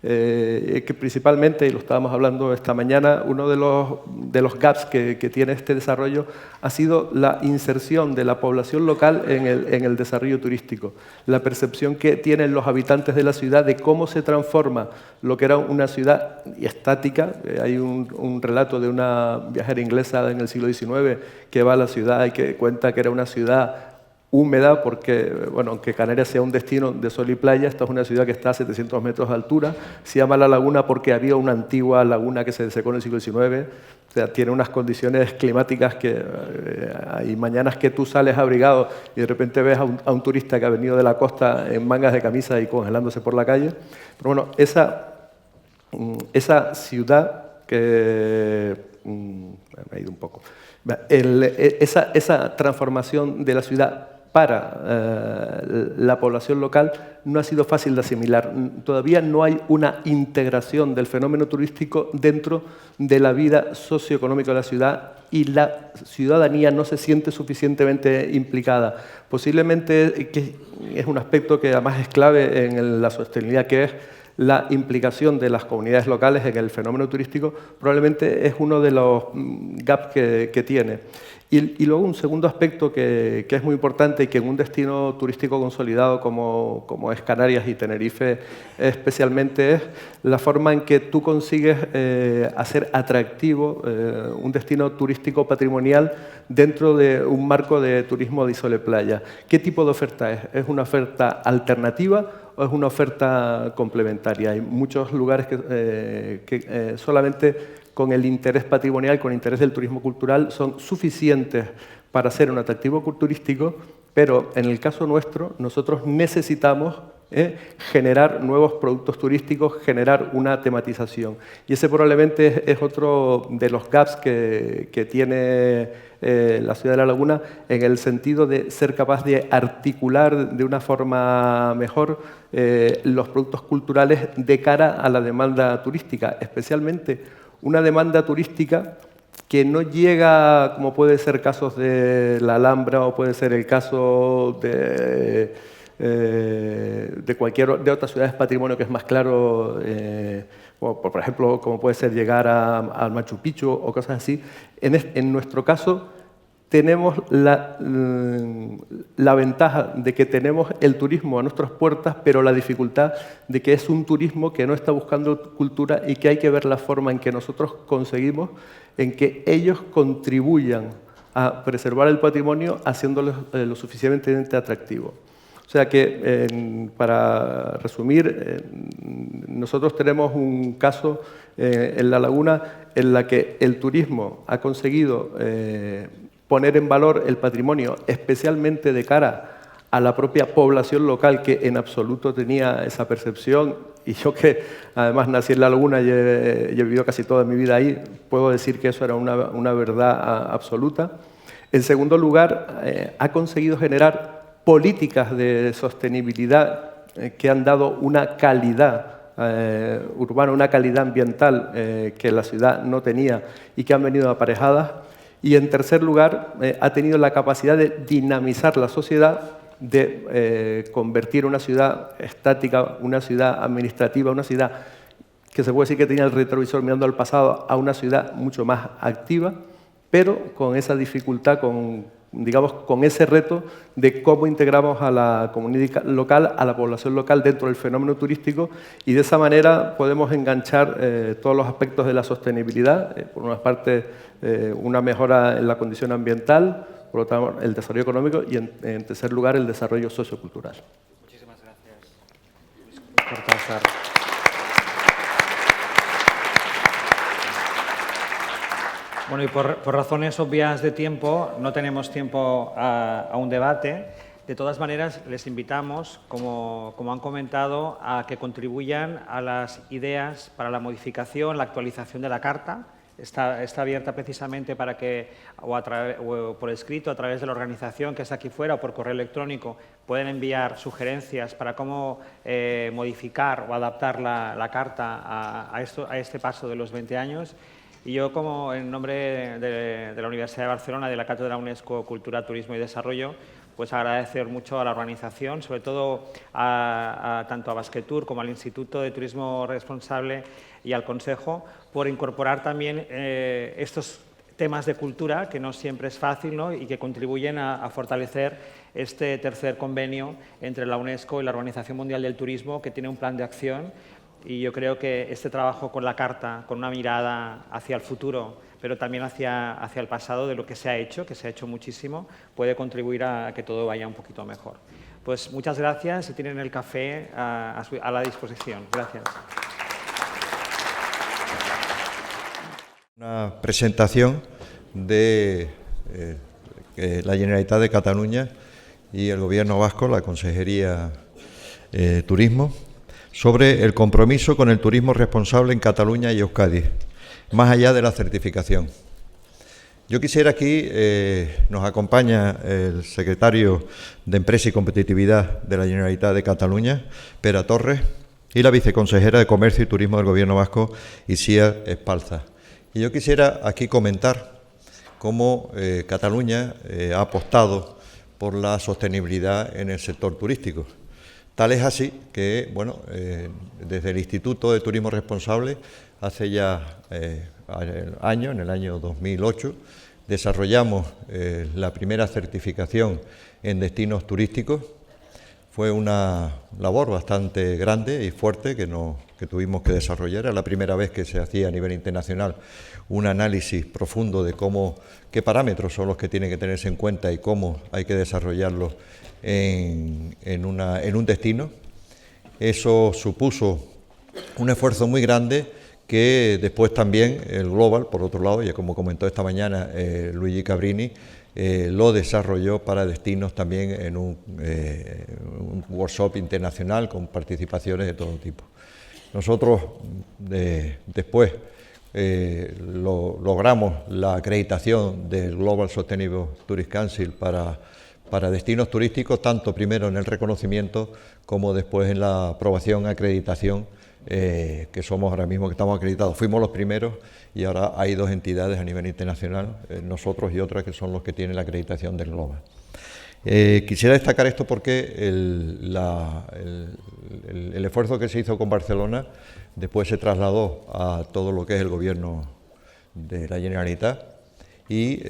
Que principalmente, y lo estábamos hablando esta mañana, uno de los gaps que tiene este desarrollo ha sido la inserción de la población local en el desarrollo turístico. La percepción que tienen los habitantes de la ciudad de cómo se transforma lo que era una ciudad estática. Hay un relato de una viajera inglesa en el siglo XIX que va a la ciudad y que cuenta que era una ciudad húmeda, porque, bueno, aunque Canarias sea un destino de sol y playa, esta es una ciudad que está a 700 metros de altura. Se llama La Laguna porque había una antigua laguna que se secó en el siglo XIX. O sea, tiene unas condiciones climáticas que hay mañanas que tú sales abrigado y de repente ves a un turista que ha venido de la costa en mangas de camisa y congelándose por la calle. Pero bueno, esa ciudad que... me ha ido un poco. Esa transformación de la ciudad para la población local no ha sido fácil de asimilar. Todavía no hay una integración del fenómeno turístico dentro de la vida socioeconómica de la ciudad y la ciudadanía no se siente suficientemente implicada. Posiblemente, que es un aspecto que además es clave en la sostenibilidad, que es la implicación de las comunidades locales en el fenómeno turístico, probablemente es uno de los gaps que tiene. Y luego un segundo aspecto que es muy importante y que en un destino turístico consolidado como es Canarias y Tenerife especialmente, es la forma en que tú consigues hacer atractivo un destino turístico patrimonial dentro de un marco de turismo de isole playa. ¿Qué tipo de oferta es? ¿Es una oferta alternativa o es una oferta complementaria? Hay muchos lugares que solamente con el interés patrimonial, con el interés del turismo cultural, son suficientes para ser un atractivo turístico, pero en el caso nuestro, nosotros necesitamos generar nuevos productos turísticos, generar una tematización. Y ese probablemente es otro de los gaps que tiene la ciudad de La Laguna, en el sentido de ser capaz de articular de una forma mejor los productos culturales de cara a la demanda turística, especialmente una demanda turística que no llega, como puede ser casos de la Alhambra o puede ser el caso de otras ciudades patrimonio que es más claro, por ejemplo, como puede ser llegar al Machu Picchu o cosas así. En nuestro caso tenemos la ventaja de que tenemos el turismo a nuestras puertas, pero la dificultad de que es un turismo que no está buscando cultura y que hay que ver la forma en que nosotros conseguimos en que ellos contribuyan a preservar el patrimonio haciéndolo lo suficientemente atractivo. O sea que, para resumir, nosotros tenemos un caso en La Laguna en la que el turismo ha conseguido poner en valor el patrimonio, especialmente de cara a la propia población local, que en absoluto tenía esa percepción, y yo que además nací en La Laguna y he vivido casi toda mi vida ahí, puedo decir que eso era una verdad absoluta. En segundo lugar, ha conseguido generar políticas de sostenibilidad que han dado una calidad urbana, una calidad ambiental que la ciudad no tenía y que han venido aparejadas. Y en tercer lugar, ha tenido la capacidad de dinamizar la sociedad, de convertir una ciudad estática, una ciudad administrativa, una ciudad que se puede decir que tenía el retrovisor mirando al pasado, a una ciudad mucho más activa, pero con esa dificultad, digamos, con ese reto de cómo integramos a la comunidad local, a la población local dentro del fenómeno turístico, y de esa manera podemos enganchar todos los aspectos de la sostenibilidad, por una parte una mejora en la condición ambiental, por otra parte el desarrollo económico y en tercer lugar el desarrollo sociocultural. Muchísimas gracias, Luis Cortázar. Bueno, y por razones obvias de tiempo, no tenemos tiempo a un debate. De todas maneras, les invitamos, como han comentado, a que contribuyan a las ideas para la modificación, la actualización de la Carta. Está abierta precisamente para que, o por escrito, a través de la organización que está aquí fuera, o por correo electrónico, pueden enviar sugerencias para cómo modificar o adaptar la Carta a este paso de los 20 años. Y yo, como en nombre de la Universidad de Barcelona, de la Cátedra UNESCO Cultura, Turismo y Desarrollo, pues agradecer mucho a la organización, sobre todo tanto a Basquetour como al Instituto de Turismo Responsable y al Consejo, por incorporar también estos temas de cultura, que no siempre es fácil, ¿no? Y que contribuyen a fortalecer este tercer convenio entre la UNESCO y la Organización Mundial del Turismo, que tiene un plan de acción. Y yo creo que este trabajo con la Carta, con una mirada hacia el futuro, pero también hacia el pasado de lo que se ha hecho muchísimo, puede contribuir a que todo vaya un poquito mejor. Pues muchas gracias y tienen el café a la disposición. Gracias. Una presentación de la Generalitat de Cataluña y el Gobierno vasco, la Consejería Turismo, sobre el compromiso con el turismo responsable en Cataluña y Euskadi, más allá de la certificación. Yo quisiera aquí, nos acompaña el secretario de Empresa y Competitividad de la Generalitat de Cataluña, Pere Torres, y la viceconsejera de Comercio y Turismo del Gobierno vasco, Isia Espalza. Y yo quisiera aquí comentar cómo Cataluña ha apostado por la sostenibilidad en el sector turístico. Tal es así que, bueno, desde el Instituto de Turismo Responsable, hace ya años, en el año 2008, desarrollamos la primera certificación en destinos turísticos. Fue una labor bastante grande y fuerte que tuvimos que desarrollar. Era la primera vez que se hacía a nivel internacional un análisis profundo de qué parámetros son los que tienen que tenerse en cuenta y cómo hay que desarrollarlos en un destino. Eso supuso un esfuerzo muy grande que después también el Global, por otro lado, y como comentó esta mañana Luigi Cabrini, lo desarrolló para destinos también en un workshop internacional con participaciones de todo tipo. Nosotros después logramos la acreditación del Global Sustainable Tourist Council para destinos turísticos, tanto primero en el reconocimiento como después en la aprobación, acreditación, que somos ahora mismo que estamos acreditados. Fuimos los primeros y ahora hay dos entidades a nivel internacional, nosotros y otras que son los que tienen la acreditación del Global. Quisiera destacar esto porque el esfuerzo que se hizo con Barcelona después se trasladó a todo lo que es el gobierno de la Generalitat y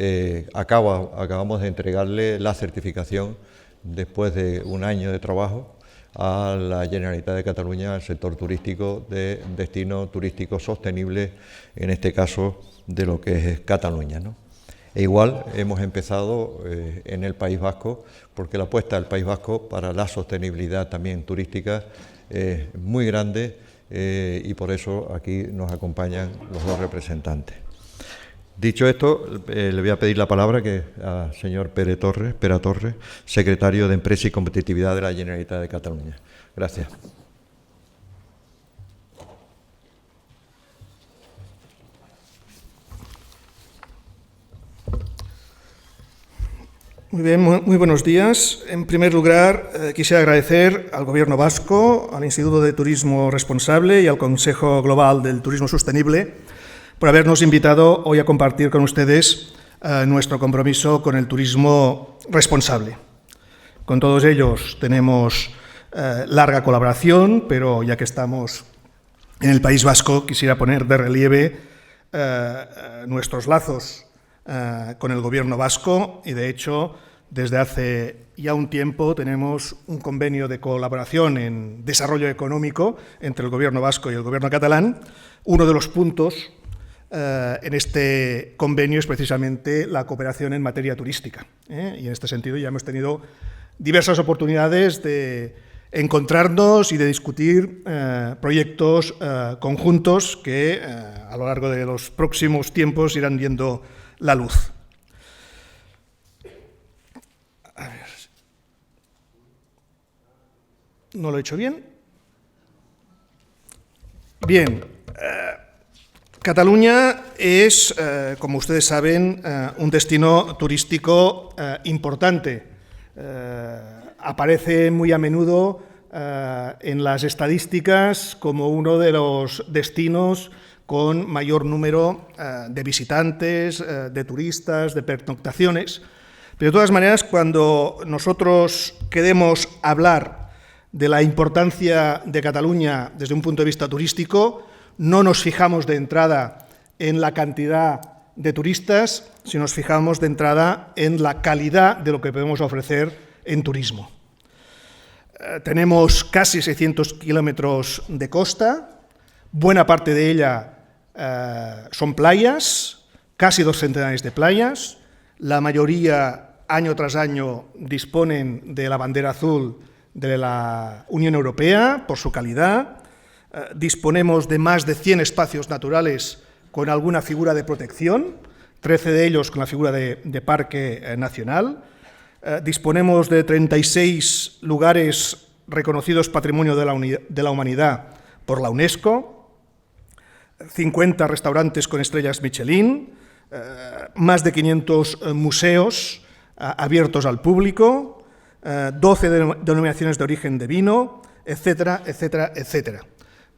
acabamos de entregarle la certificación después de un año de trabajo a la Generalitat de Cataluña, al sector turístico de destino turístico sostenible, en este caso de lo que es Cataluña, ¿no? E igual hemos empezado en el País Vasco, porque la apuesta del País Vasco para la sostenibilidad también turística es muy grande y por eso aquí nos acompañan los dos representantes. Dicho esto, le voy a pedir la palabra al señor Pere Torres, secretario de Empresa y Competitividad de la Generalitat de Cataluña. Gracias. Muy bien, muy buenos días. En primer lugar, quisiera agradecer al Gobierno vasco, al Instituto de Turismo Responsable y al Consejo Global del Turismo Sostenible por habernos invitado hoy a compartir con ustedes nuestro compromiso con el turismo responsable. Con todos ellos tenemos larga colaboración, pero ya que estamos en el País Vasco, quisiera poner de relieve nuestros lazos con el Gobierno vasco y, de hecho, desde hace ya un tiempo tenemos un convenio de colaboración en desarrollo económico entre el Gobierno vasco y el Gobierno catalán. Uno de los puntos en este convenio es precisamente la cooperación en materia turística. Y en este sentido ya hemos tenido diversas oportunidades de encontrarnos y de discutir proyectos conjuntos que a lo largo de los próximos tiempos irán viendo la luz. A ver. ¿No lo he hecho bien? Bien. Cataluña es, como ustedes saben, un destino turístico importante. Aparece muy a menudo en las estadísticas como uno de los destinos con mayor número de visitantes, de turistas, de pernoctaciones. Pero de todas maneras, cuando nosotros queremos hablar de la importancia de Cataluña desde un punto de vista turístico, no nos fijamos de entrada en la cantidad de turistas, sino nos fijamos de entrada en la calidad de lo que podemos ofrecer en turismo. Tenemos casi 600 kilómetros de costa, buena parte de ella son playas, casi 2 centenares de playas, la mayoría año tras año disponen de la bandera azul de la Unión Europea por su calidad, disponemos de más de 100 espacios naturales con alguna figura de protección, 13 de ellos con la figura de parque nacional, disponemos de 36 lugares reconocidos Patrimonio de la Humanidad por la UNESCO, 50 restaurantes con estrellas Michelin, más de 500 museos abiertos al público, 12 denominaciones de origen de vino, etcétera, etcétera, etcétera.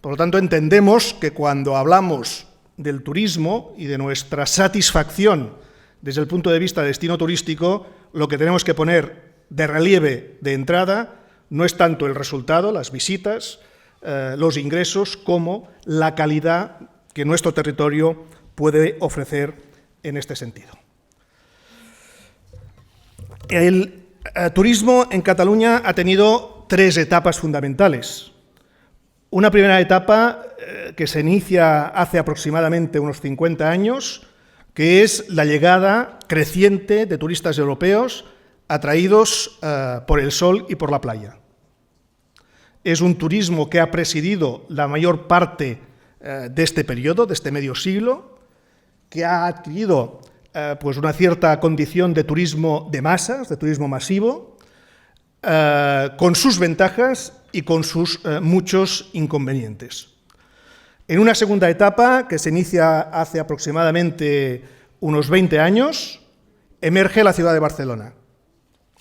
Por lo tanto, entendemos que cuando hablamos del turismo y de nuestra satisfacción desde el punto de vista de destino turístico, lo que tenemos que poner de relieve de entrada no es tanto el resultado, las visitas, los ingresos, como la calidad que nuestro territorio puede ofrecer en este sentido. El turismo en Cataluña ha tenido 3 etapas fundamentales. Una primera etapa que se inicia hace aproximadamente unos 50 años, que es la llegada creciente de turistas europeos atraídos por el sol y por la playa. Es un turismo que ha presidido la mayor parte de este periodo, de este medio siglo, que ha adquirido pues una cierta condición de turismo de masas, de turismo masivo, con sus ventajas y con sus muchos inconvenientes. En una segunda etapa, que se inicia hace aproximadamente unos 20 años, emerge la ciudad de Barcelona.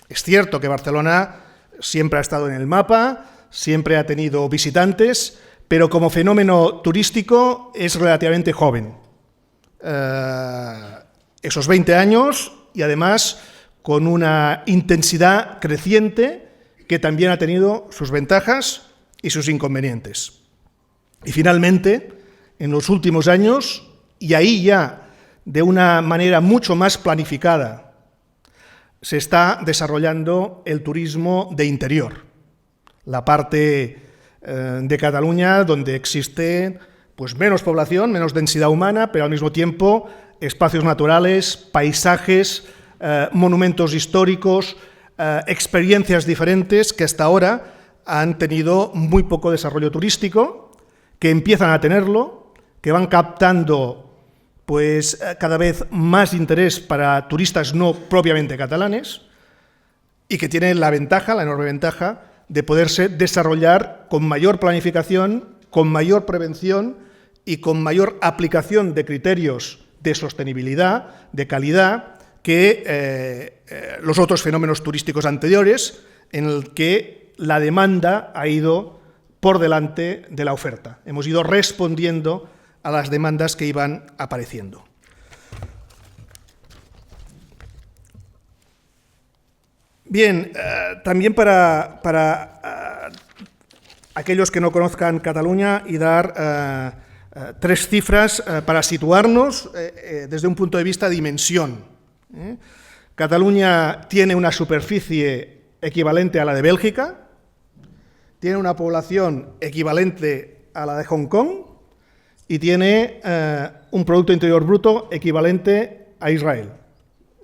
Es cierto que Barcelona siempre ha estado en el mapa, siempre ha tenido visitantes, pero como fenómeno turístico es relativamente joven. Esos 20 años y además con una intensidad creciente que también ha tenido sus ventajas y sus inconvenientes. Y finalmente, en los últimos años, y ahí ya de una manera mucho más planificada, se está desarrollando el turismo de interior, la parte de Cataluña donde existe pues, menos población, menos densidad humana, pero al mismo tiempo espacios naturales, paisajes, monumentos históricos, experiencias diferentes que hasta ahora han tenido muy poco desarrollo turístico, que empiezan a tenerlo, que van captando pues cada vez más interés para turistas no propiamente catalanes y que tiene la ventaja, la enorme ventaja, de poderse desarrollar con mayor planificación, con mayor prevención y con mayor aplicación de criterios de sostenibilidad, de calidad, que los otros fenómenos turísticos anteriores, en el que la demanda ha ido por delante de la oferta. Hemos ido respondiendo a las demandas que iban apareciendo. Bien, también para aquellos que no conozcan Cataluña y dar tres cifras para situarnos desde un punto de vista de dimensión. Cataluña tiene una superficie equivalente a la de Bélgica, tiene una población equivalente a la de Hong Kong y tiene un Producto Interior Bruto equivalente a Israel.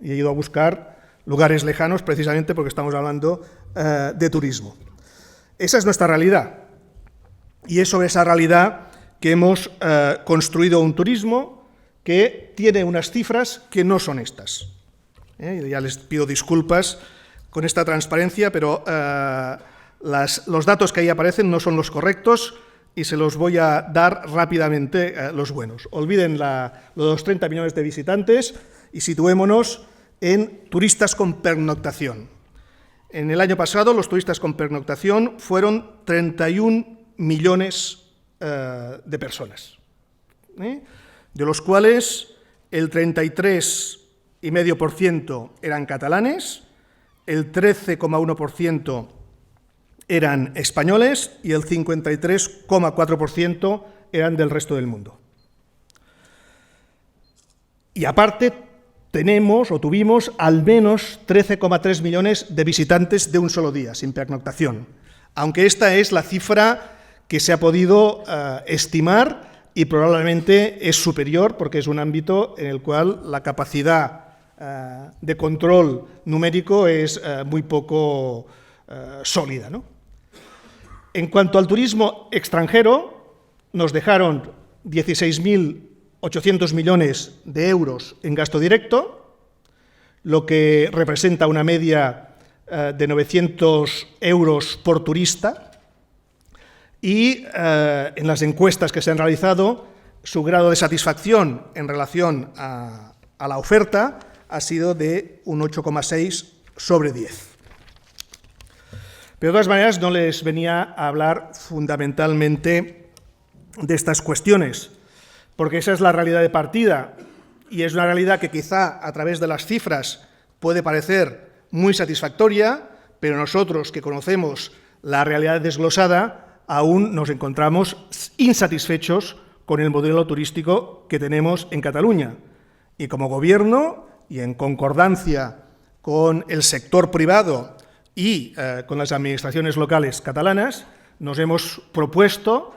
Y he ido a buscar lugares lejanos precisamente porque estamos hablando de turismo. Esa es nuestra realidad. Y es sobre esa realidad que hemos construido un turismo que tiene unas cifras que no son estas. Ya les pido disculpas con esta transparencia, pero los datos que ahí aparecen no son los correctos y se los voy a dar rápidamente los buenos. Olviden los 30 millones de visitantes y situémonos en turistas con pernoctación. En el año pasado los turistas con pernoctación fueron 31 millones de personas, de los cuales el 33,5% eran catalanes, el 13,1% eran españoles y el 53,4% eran del resto del mundo. Y aparte tuvimos al menos 13,3 millones de visitantes de un solo día, sin pernoctación, aunque esta es la cifra que se ha podido estimar y probablemente es superior porque es un ámbito en el cual la capacidad de control numérico es muy poco sólida, ¿no? En cuanto al turismo extranjero, nos dejaron 16.800 millones de euros en gasto directo, lo que representa una media de 900 euros por turista, y en las encuestas que se han realizado, su grado de satisfacción en relación a la oferta ha sido de un 8,6 sobre 10. Pero de todas maneras no les venía a hablar fundamentalmente de estas cuestiones, porque esa es la realidad de partida y es una realidad que quizá a través de las cifras puede parecer muy satisfactoria, pero nosotros que conocemos la realidad desglosada aún nos encontramos insatisfechos con el modelo turístico que tenemos en Cataluña. Y como Gobierno, y en concordancia con el sector privado y con las administraciones locales catalanas, nos hemos propuesto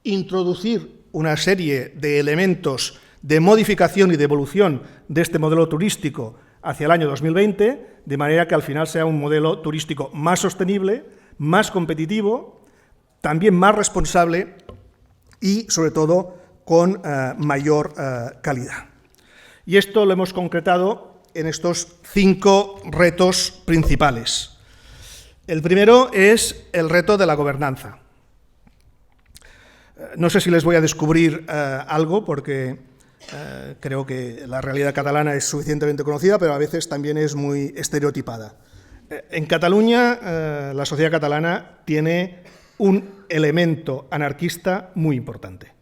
introducir una serie de elementos de modificación y de evolución de este modelo turístico hacia el año 2020, de manera que al final sea un modelo turístico más sostenible, más competitivo, también más responsable y, sobre todo, con mayor calidad. Y esto lo hemos concretado en estos 5 retos principales. El primero es el reto de la gobernanza. No sé si les voy a descubrir algo, porque creo que la realidad catalana es suficientemente conocida, pero a veces también es muy estereotipada. En Cataluña, la sociedad catalana tiene un elemento anarquista muy importante.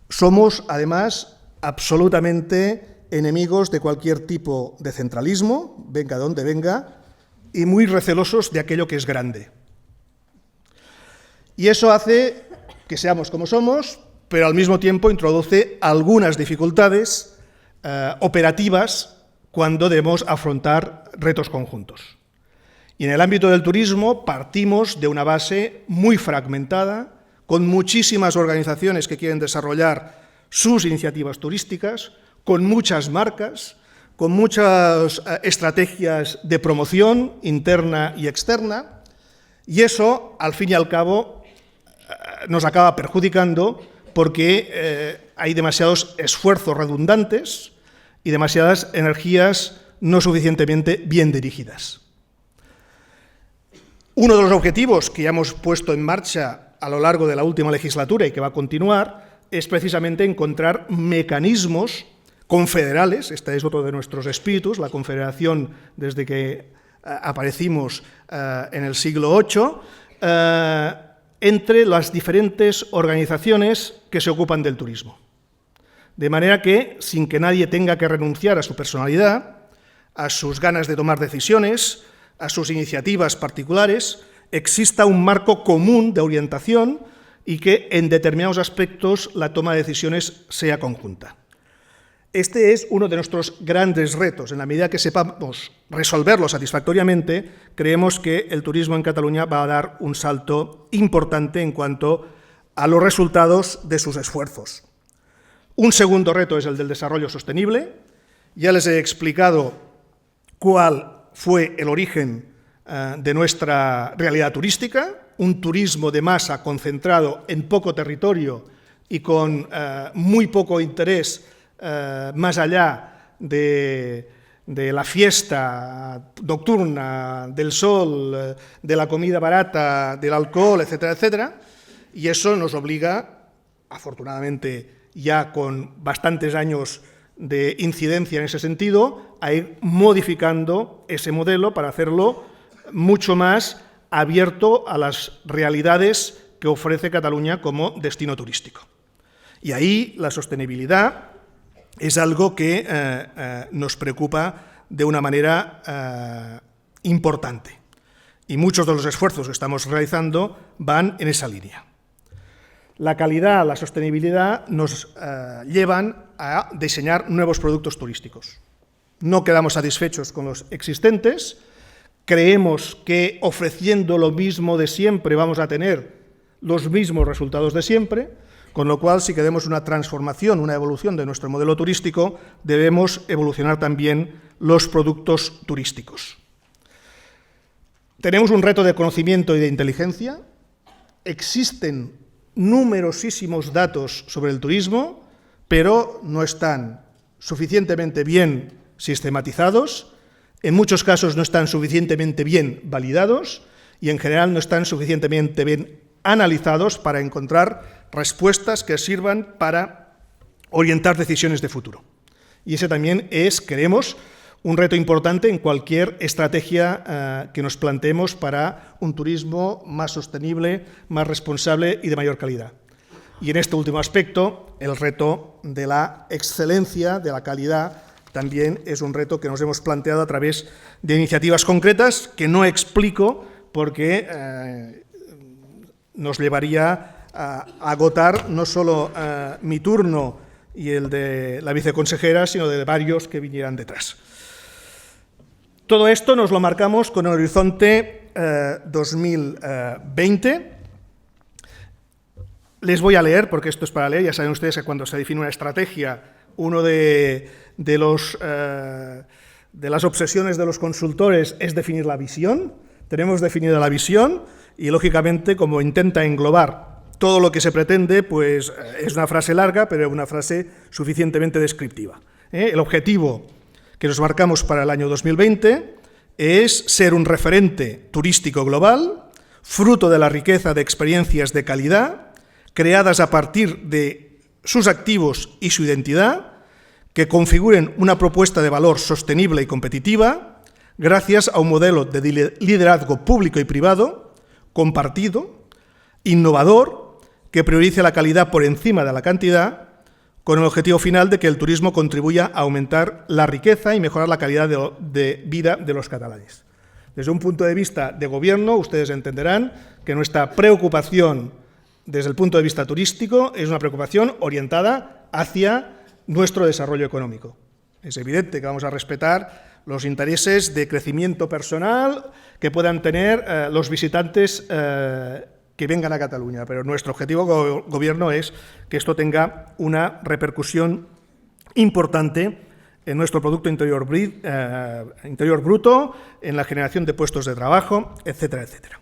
Somos, además, absolutamente enemigos de cualquier tipo de centralismo, venga de donde venga, y muy recelosos de aquello que es grande. Y eso hace que seamos como somos, pero al mismo tiempo introduce algunas dificultades operativas cuando debemos afrontar retos conjuntos. Y en el ámbito del turismo partimos de una base muy fragmentada, con muchísimas organizaciones que quieren desarrollar sus iniciativas turísticas, con muchas marcas, con muchas estrategias de promoción interna y externa, y eso, al fin y al cabo, nos acaba perjudicando porque hay demasiados esfuerzos redundantes y demasiadas energías no suficientemente bien dirigidas. Uno de los objetivos que ya hemos puesto en marcha a lo largo de la última legislatura y que va a continuar es precisamente encontrar mecanismos confederales. Este es otro de nuestros espíritus, la confederación desde que aparecimos en el siglo VIII, entre las diferentes organizaciones que se ocupan del turismo. De manera que, sin que nadie tenga que renunciar a su personalidad, a sus ganas de tomar decisiones, a sus iniciativas particulares, exista un marco común de orientación y que en determinados aspectos la toma de decisiones sea conjunta. Este es uno de nuestros grandes retos. En la medida que sepamos resolverlo satisfactoriamente, creemos que el turismo en Cataluña va a dar un salto importante en cuanto a los resultados de sus esfuerzos. Un segundo reto es el del desarrollo sostenible. Ya les he explicado cuál fue el origen de nuestra realidad turística, un turismo de masa concentrado en poco territorio y con muy poco interés más allá de la fiesta nocturna, del sol, de la comida barata, del alcohol, etcétera, etcétera, y eso nos obliga, afortunadamente ya con bastantes años de incidencia en ese sentido, a ir modificando ese modelo para hacerlo mucho más abierto a las realidades que ofrece Cataluña como destino turístico. Y ahí la sostenibilidad es algo que nos preocupa de una manera importante. Y muchos de los esfuerzos que estamos realizando van en esa línea. La calidad, la sostenibilidad nos llevan a diseñar nuevos productos turísticos. No quedamos satisfechos con los existentes, creemos que ofreciendo lo mismo de siempre vamos a tener los mismos resultados de siempre, con lo cual, si queremos una transformación, una evolución de nuestro modelo turístico, debemos evolucionar también los productos turísticos. Tenemos un reto de conocimiento y de inteligencia. Existen numerosísimos datos sobre el turismo, pero no están suficientemente bien sistematizados, en muchos casos no están suficientemente bien validados y en general no están suficientemente bien analizados para encontrar respuestas que sirvan para orientar decisiones de futuro. Y ese también es, creemos, un reto importante en cualquier estrategia que nos planteemos para un turismo más sostenible, más responsable y de mayor calidad. Y en este último aspecto, el reto de la excelencia, de la calidad, también es un reto que nos hemos planteado a través de iniciativas concretas que no explico porque nos llevaría a agotar no solo mi turno y el de la viceconsejera, sino de varios que vinieran detrás. Todo esto nos lo marcamos con el horizonte 2020. Les voy a leer, porque esto es para leer. Ya saben ustedes que cuando se define una estrategia, uno de las obsesiones de los consultores es definir la visión. Tenemos definida la visión y, lógicamente, como intenta englobar todo lo que se pretende, pues es una frase larga, pero una frase suficientemente descriptiva. El objetivo que nos marcamos para el año 2020 es ser un referente turístico global, fruto de la riqueza de experiencias de calidad, creadas a partir de sus activos y su identidad, que configuren una propuesta de valor sostenible y competitiva, gracias a un modelo de liderazgo público y privado, compartido, innovador, que priorice la calidad por encima de la cantidad, con el objetivo final de que el turismo contribuya a aumentar la riqueza y mejorar la calidad de vida de los catalanes. Desde un punto de vista de gobierno, ustedes entenderán que nuestra preocupación desde el punto de vista turístico es una preocupación orientada hacia nuestro desarrollo económico. Es evidente que vamos a respetar los intereses de crecimiento personal que puedan tener los visitantes que vengan a Cataluña, pero nuestro objetivo como gobierno es que esto tenga una repercusión importante en nuestro Producto Interior Bruto, en la generación de puestos de trabajo, etcétera, etcétera.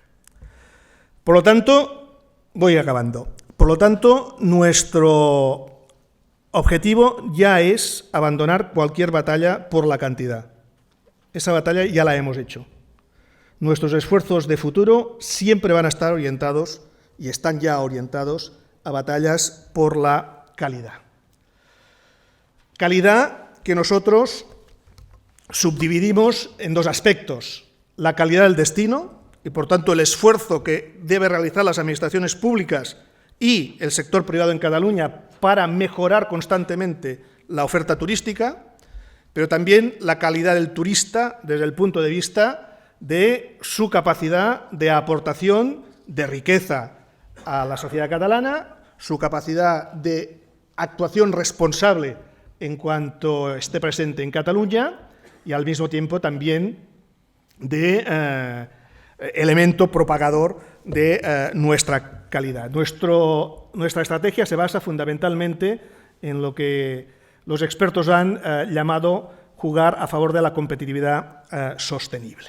Por lo tanto, voy acabando. Por lo tanto, nuestro objetivo ya es abandonar cualquier batalla por la cantidad. Esa batalla ya la hemos hecho. Nuestros esfuerzos de futuro siempre van a estar orientados, y están ya orientados, a batallas por la calidad. Calidad que nosotros subdividimos en dos aspectos: la calidad del destino, y por tanto el esfuerzo que deben realizar las administraciones públicas y el sector privado en Cataluña para mejorar constantemente la oferta turística, pero también la calidad del turista desde el punto de vista de su capacidad de aportación de riqueza a la sociedad catalana, su capacidad de actuación responsable en cuanto esté presente en Cataluña y al mismo tiempo también de elemento propagador de nuestra calidad. Nuestra estrategia se basa fundamentalmente en lo que los expertos han llamado jugar a favor de la competitividad sostenible.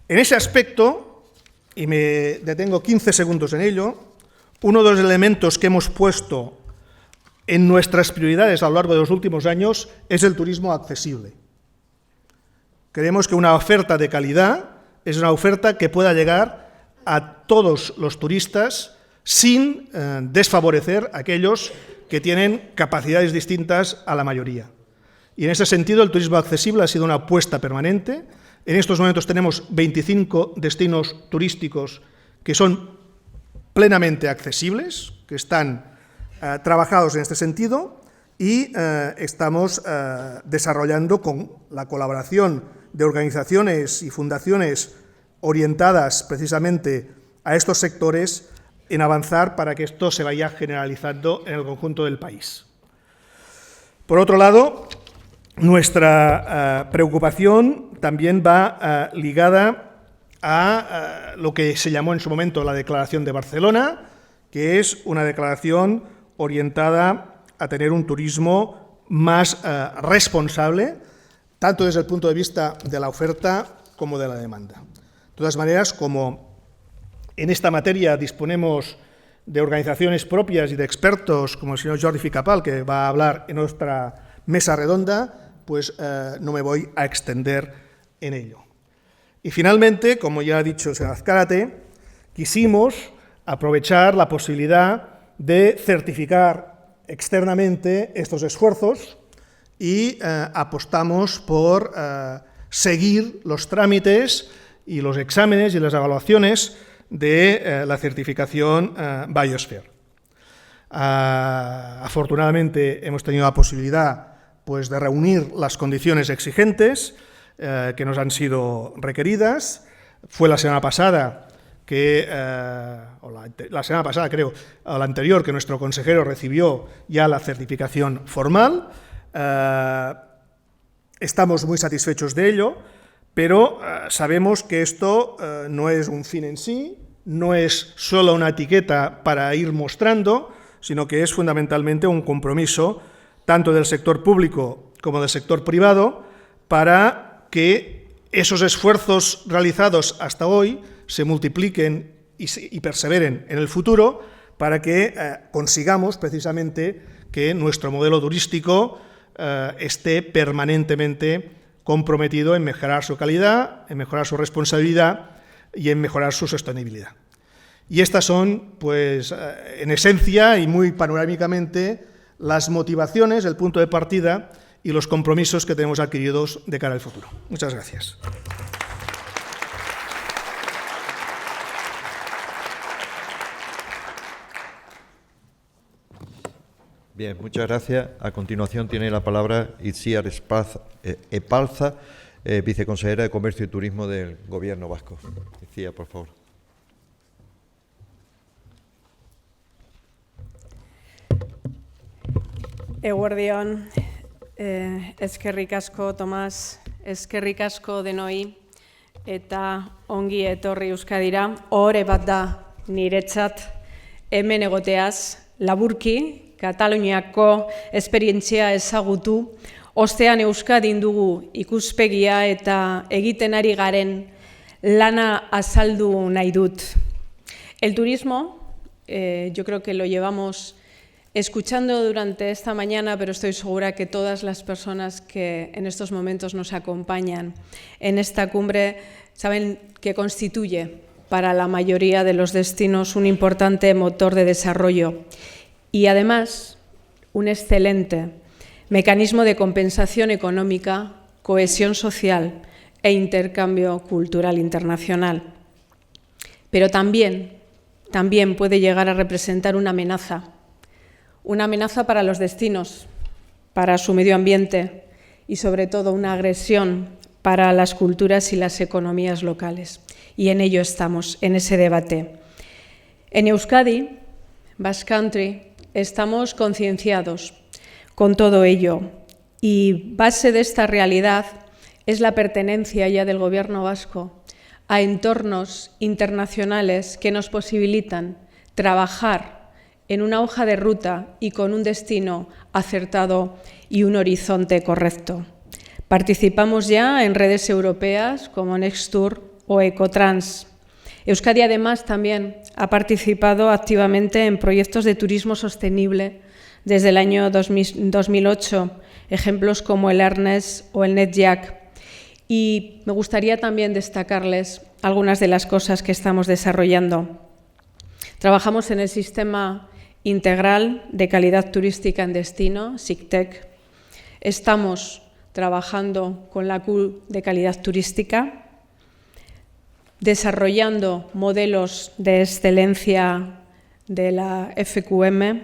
En ese aspecto, y me detengo 15 segundos en ello, uno de los elementos que hemos puesto en nuestras prioridades a lo largo de los últimos años es el turismo accesible. Creemos que una oferta de calidad es una oferta que pueda llegar a todos los turistas sin desfavorecer a aquellos que tienen capacidades distintas a la mayoría. Y en ese sentido el turismo accesible ha sido una apuesta permanente. En estos momentos tenemos 25 destinos turísticos que son plenamente accesibles, que están trabajados en este sentido, y estamos desarrollando con la colaboración de organizaciones y fundaciones orientadas precisamente a estos sectores en avanzar para que esto se vaya generalizando en el conjunto del país. Por otro lado, nuestra preocupación también va ligada a lo que se llamó en su momento la Declaración de Barcelona, que es una declaración orientada a tener un turismo más responsable, tanto desde el punto de vista de la oferta como de la demanda. De todas maneras, como en esta materia disponemos de organizaciones propias y de expertos, como el señor Jordi Ficapal, que va a hablar en nuestra mesa redonda, pues no me voy a extender en ello. Y finalmente, como ya ha dicho el señor Azcárate, quisimos aprovechar la posibilidad de certificar externamente estos esfuerzos y apostamos por seguir los trámites y los exámenes y las evaluaciones de la certificación Biosphere. Afortunadamente hemos tenido la posibilidad pues, de reunir las condiciones exigentes que nos han sido requeridas. Fue la semana pasada la semana pasada creo, o la anterior, que nuestro consejero recibió ya la certificación formal. Estamos muy satisfechos de ello, pero sabemos que esto no es un fin en sí, no es solo una etiqueta para ir mostrando, sino que es fundamentalmente un compromiso tanto del sector público como del sector privado para que esos esfuerzos realizados hasta hoy se multipliquen y perseveren en el futuro para que consigamos precisamente que nuestro modelo turístico esté permanentemente comprometido en mejorar su calidad, en mejorar su responsabilidad y en mejorar su sostenibilidad. Y estas son, pues, en esencia y muy panorámicamente, las motivaciones, el punto de partida y los compromisos que tenemos adquiridos de cara al futuro. Muchas gracias. Bien, muchas gracias. A continuación tiene la palabra Itziar Epalza, viceconsejera de Comercio y Turismo del Gobierno vasco. Itziar, por favor. Eguerdion, eskerrik asko, Tomas, eskerrik asko denoi, eta ongi etorri Euskadira. Ohore bat da niretzat hemen egoteaz, laburki, Kataluniako esperientzia ezagutu, ostean Euskadin dugu ikuspegia eta egiten ari garen lana azaldu nahi dut. El turismo yo creo que lo llevamos escuchando durante esta mañana, pero estoy segura que todas las personas que en estos momentos nos acompañan en esta cumbre saben que constituye para la mayoría de los destinos un importante motor de desarrollo y además un excelente mecanismo de compensación económica, cohesión social e intercambio cultural internacional. Pero también puede llegar a representar una amenaza para los destinos, para su medio ambiente y sobre todo una agresión para las culturas y las economías locales. Y en ello estamos, en ese debate. En Euskadi, Basque Country, estamos concienciados con todo ello y base de esta realidad es la pertenencia ya del Gobierno vasco a entornos internacionales que nos posibilitan trabajar en una hoja de ruta y con un destino acertado y un horizonte correcto. Participamos ya en redes europeas como Nextur o Ecotrans. Euskadi además también ha participado activamente en proyectos de turismo sostenible desde el año 2008, ejemplos como el Ernest o el NetJack. Y me gustaría también destacarles algunas de las cosas que estamos desarrollando. Trabajamos en el Sistema Integral de Calidad Turística en Destino, SICTEC. Estamos trabajando con la Q de Calidad Turística, desarrollando modelos de excelencia de la FQM.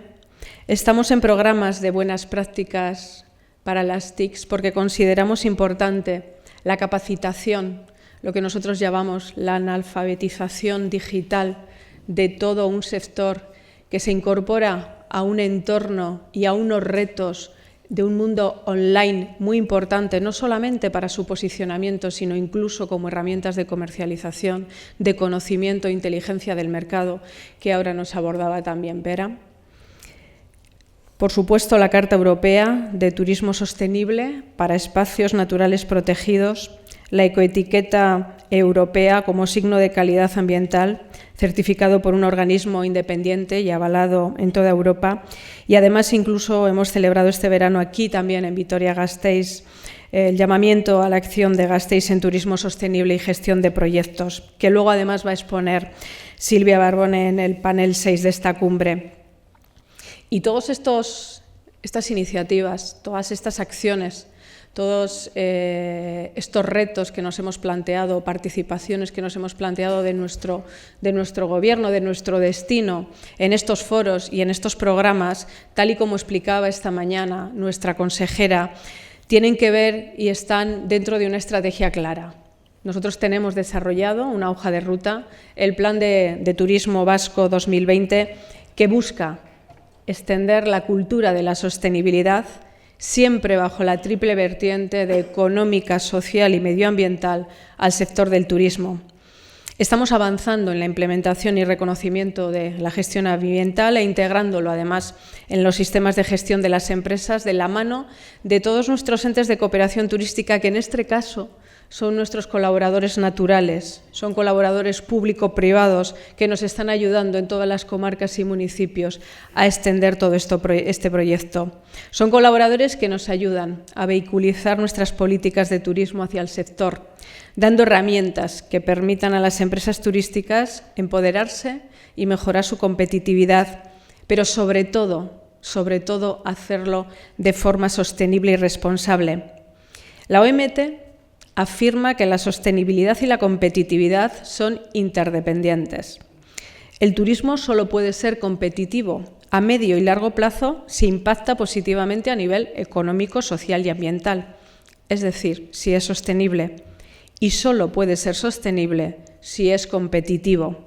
Estamos en programas de buenas prácticas para las TICs porque consideramos importante la capacitación, lo que nosotros llamamos la analfabetización digital de todo un sector que se incorpora a un entorno y a unos retos de un mundo online muy importante, no solamente para su posicionamiento, sino incluso como herramientas de comercialización, de conocimiento e inteligencia del mercado, que ahora nos abordaba también Vera. Por supuesto, la Carta Europea de Turismo Sostenible para espacios naturales protegidos, la ecoetiqueta europea como signo de calidad ambiental, certificado por un organismo independiente y avalado en toda Europa. Y además incluso hemos celebrado este verano aquí también en Vitoria-Gasteiz el llamamiento a la acción de Gasteiz en turismo sostenible y gestión de proyectos, que luego además va a exponer Silvia Barbone en el panel 6 de esta cumbre. Y todas estas iniciativas, todas estas acciones, todos estos retos que nos hemos planteado, participaciones que nos hemos planteado de nuestro Gobierno, de nuestro destino, en estos foros y en estos programas, tal y como explicaba esta mañana nuestra consejera, tienen que ver y están dentro de una estrategia clara. Nosotros tenemos desarrollado una hoja de ruta, el Plan de Turismo Vasco 2020, que busca extender la cultura de la sostenibilidad siempre bajo la triple vertiente de económica, social y medioambiental al sector del turismo. Estamos avanzando en la implementación y reconocimiento de la gestión ambiental e integrándolo además en los sistemas de gestión de las empresas de la mano de todos nuestros entes de cooperación turística, que en este caso son nuestros colaboradores naturales, son colaboradores público-privados que nos están ayudando en todas las comarcas y municipios a extender todo este proyecto. Son colaboradores que nos ayudan a vehiculizar nuestras políticas de turismo hacia el sector, dando herramientas que permitan a las empresas turísticas empoderarse y mejorar su competitividad, pero sobre todo hacerlo de forma sostenible y responsable. La OMT afirma que la sostenibilidad y la competitividad son interdependientes. El turismo solo puede ser competitivo a medio y largo plazo si impacta positivamente a nivel económico, social y ambiental, es decir, si es sostenible, y solo puede ser sostenible si es competitivo.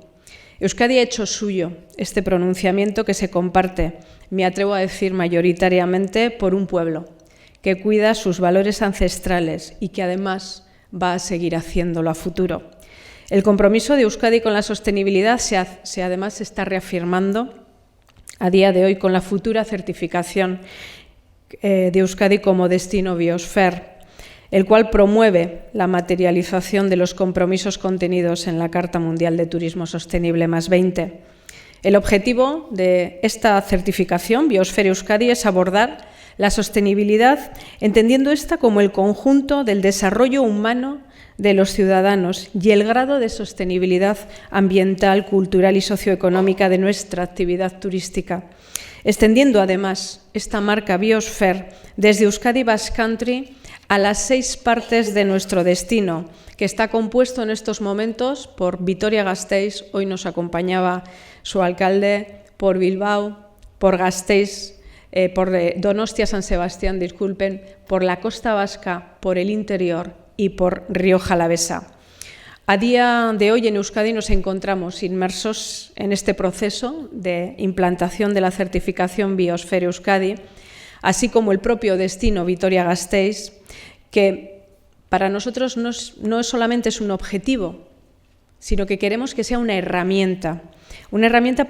Euskadi ha hecho suyo este pronunciamiento que se comparte, me atrevo a decir mayoritariamente, por un pueblo que cuida sus valores ancestrales y que además va a seguir haciéndolo a futuro. El compromiso de Euskadi con la sostenibilidad además se está reafirmando a día de hoy con la futura certificación de Euskadi como destino Biosphere, el cual promueve la materialización de los compromisos contenidos en la Carta Mundial de Turismo Sostenible +20. El objetivo de esta certificación, Biosfera Euskadi, es abordar la sostenibilidad, entendiendo esta como el conjunto del desarrollo humano de los ciudadanos y el grado de sostenibilidad ambiental, cultural y socioeconómica de nuestra actividad turística, extendiendo además esta marca Biosphere desde Euskadi Basque Country a las 6 partes de nuestro destino, que está compuesto en estos momentos por Vitoria-Gasteiz, hoy nos acompañaba su alcalde, por Bilbao, por Gasteiz, por Donostia-San Sebastián, disculpen, por la Costa Vasca, por el interior y por Rioja Alavesa. A día de hoy en Euskadi nos encontramos inmersos en este proceso de implantación de la certificación Biosfera Euskadi, así como el propio destino Vitoria-Gasteiz, que para nosotros no solamente es un objetivo, sino que queremos que sea una herramienta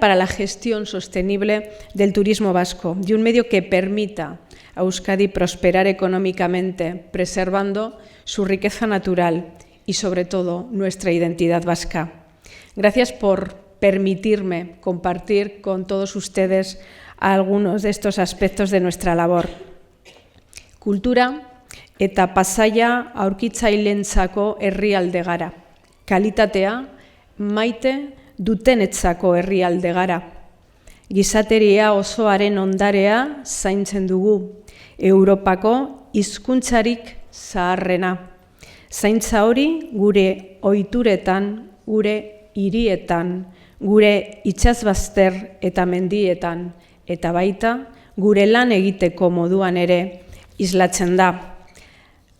para la gestión sostenible del turismo vasco y un medio que permita a Euskadi prosperar económicamente, preservando su riqueza natural y, sobre todo, nuestra identidad vasca. Gracias por permitirme compartir con todos ustedes algunos de estos aspectos de nuestra labor. Kultura eta pasaia aurkitzailentzako herrialde gara. Kalitatea maite dutenetzako herrialde gara. Gizateria osoaren ondarea zaintzen dugu, Europako hizkuntzarik zaharrena. Zaintza hori gure ohituretan, gure hirietan, gure itsasbazter eta mendietan, eta baita gure lan egiteko moduan ere islatzen da.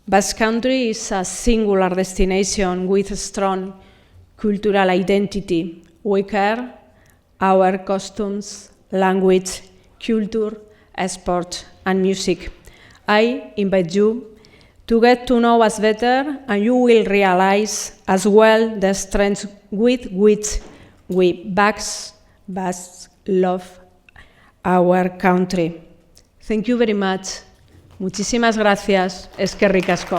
Basque Country is a singular destination with a strong cultural identity. We care our costumes, language, culture, sport and music. I invite you to get to know us better, and you will realize as well the strength with which we Basques love our country. Thank you very much. Muchísimas gracias. Eskerrik asko.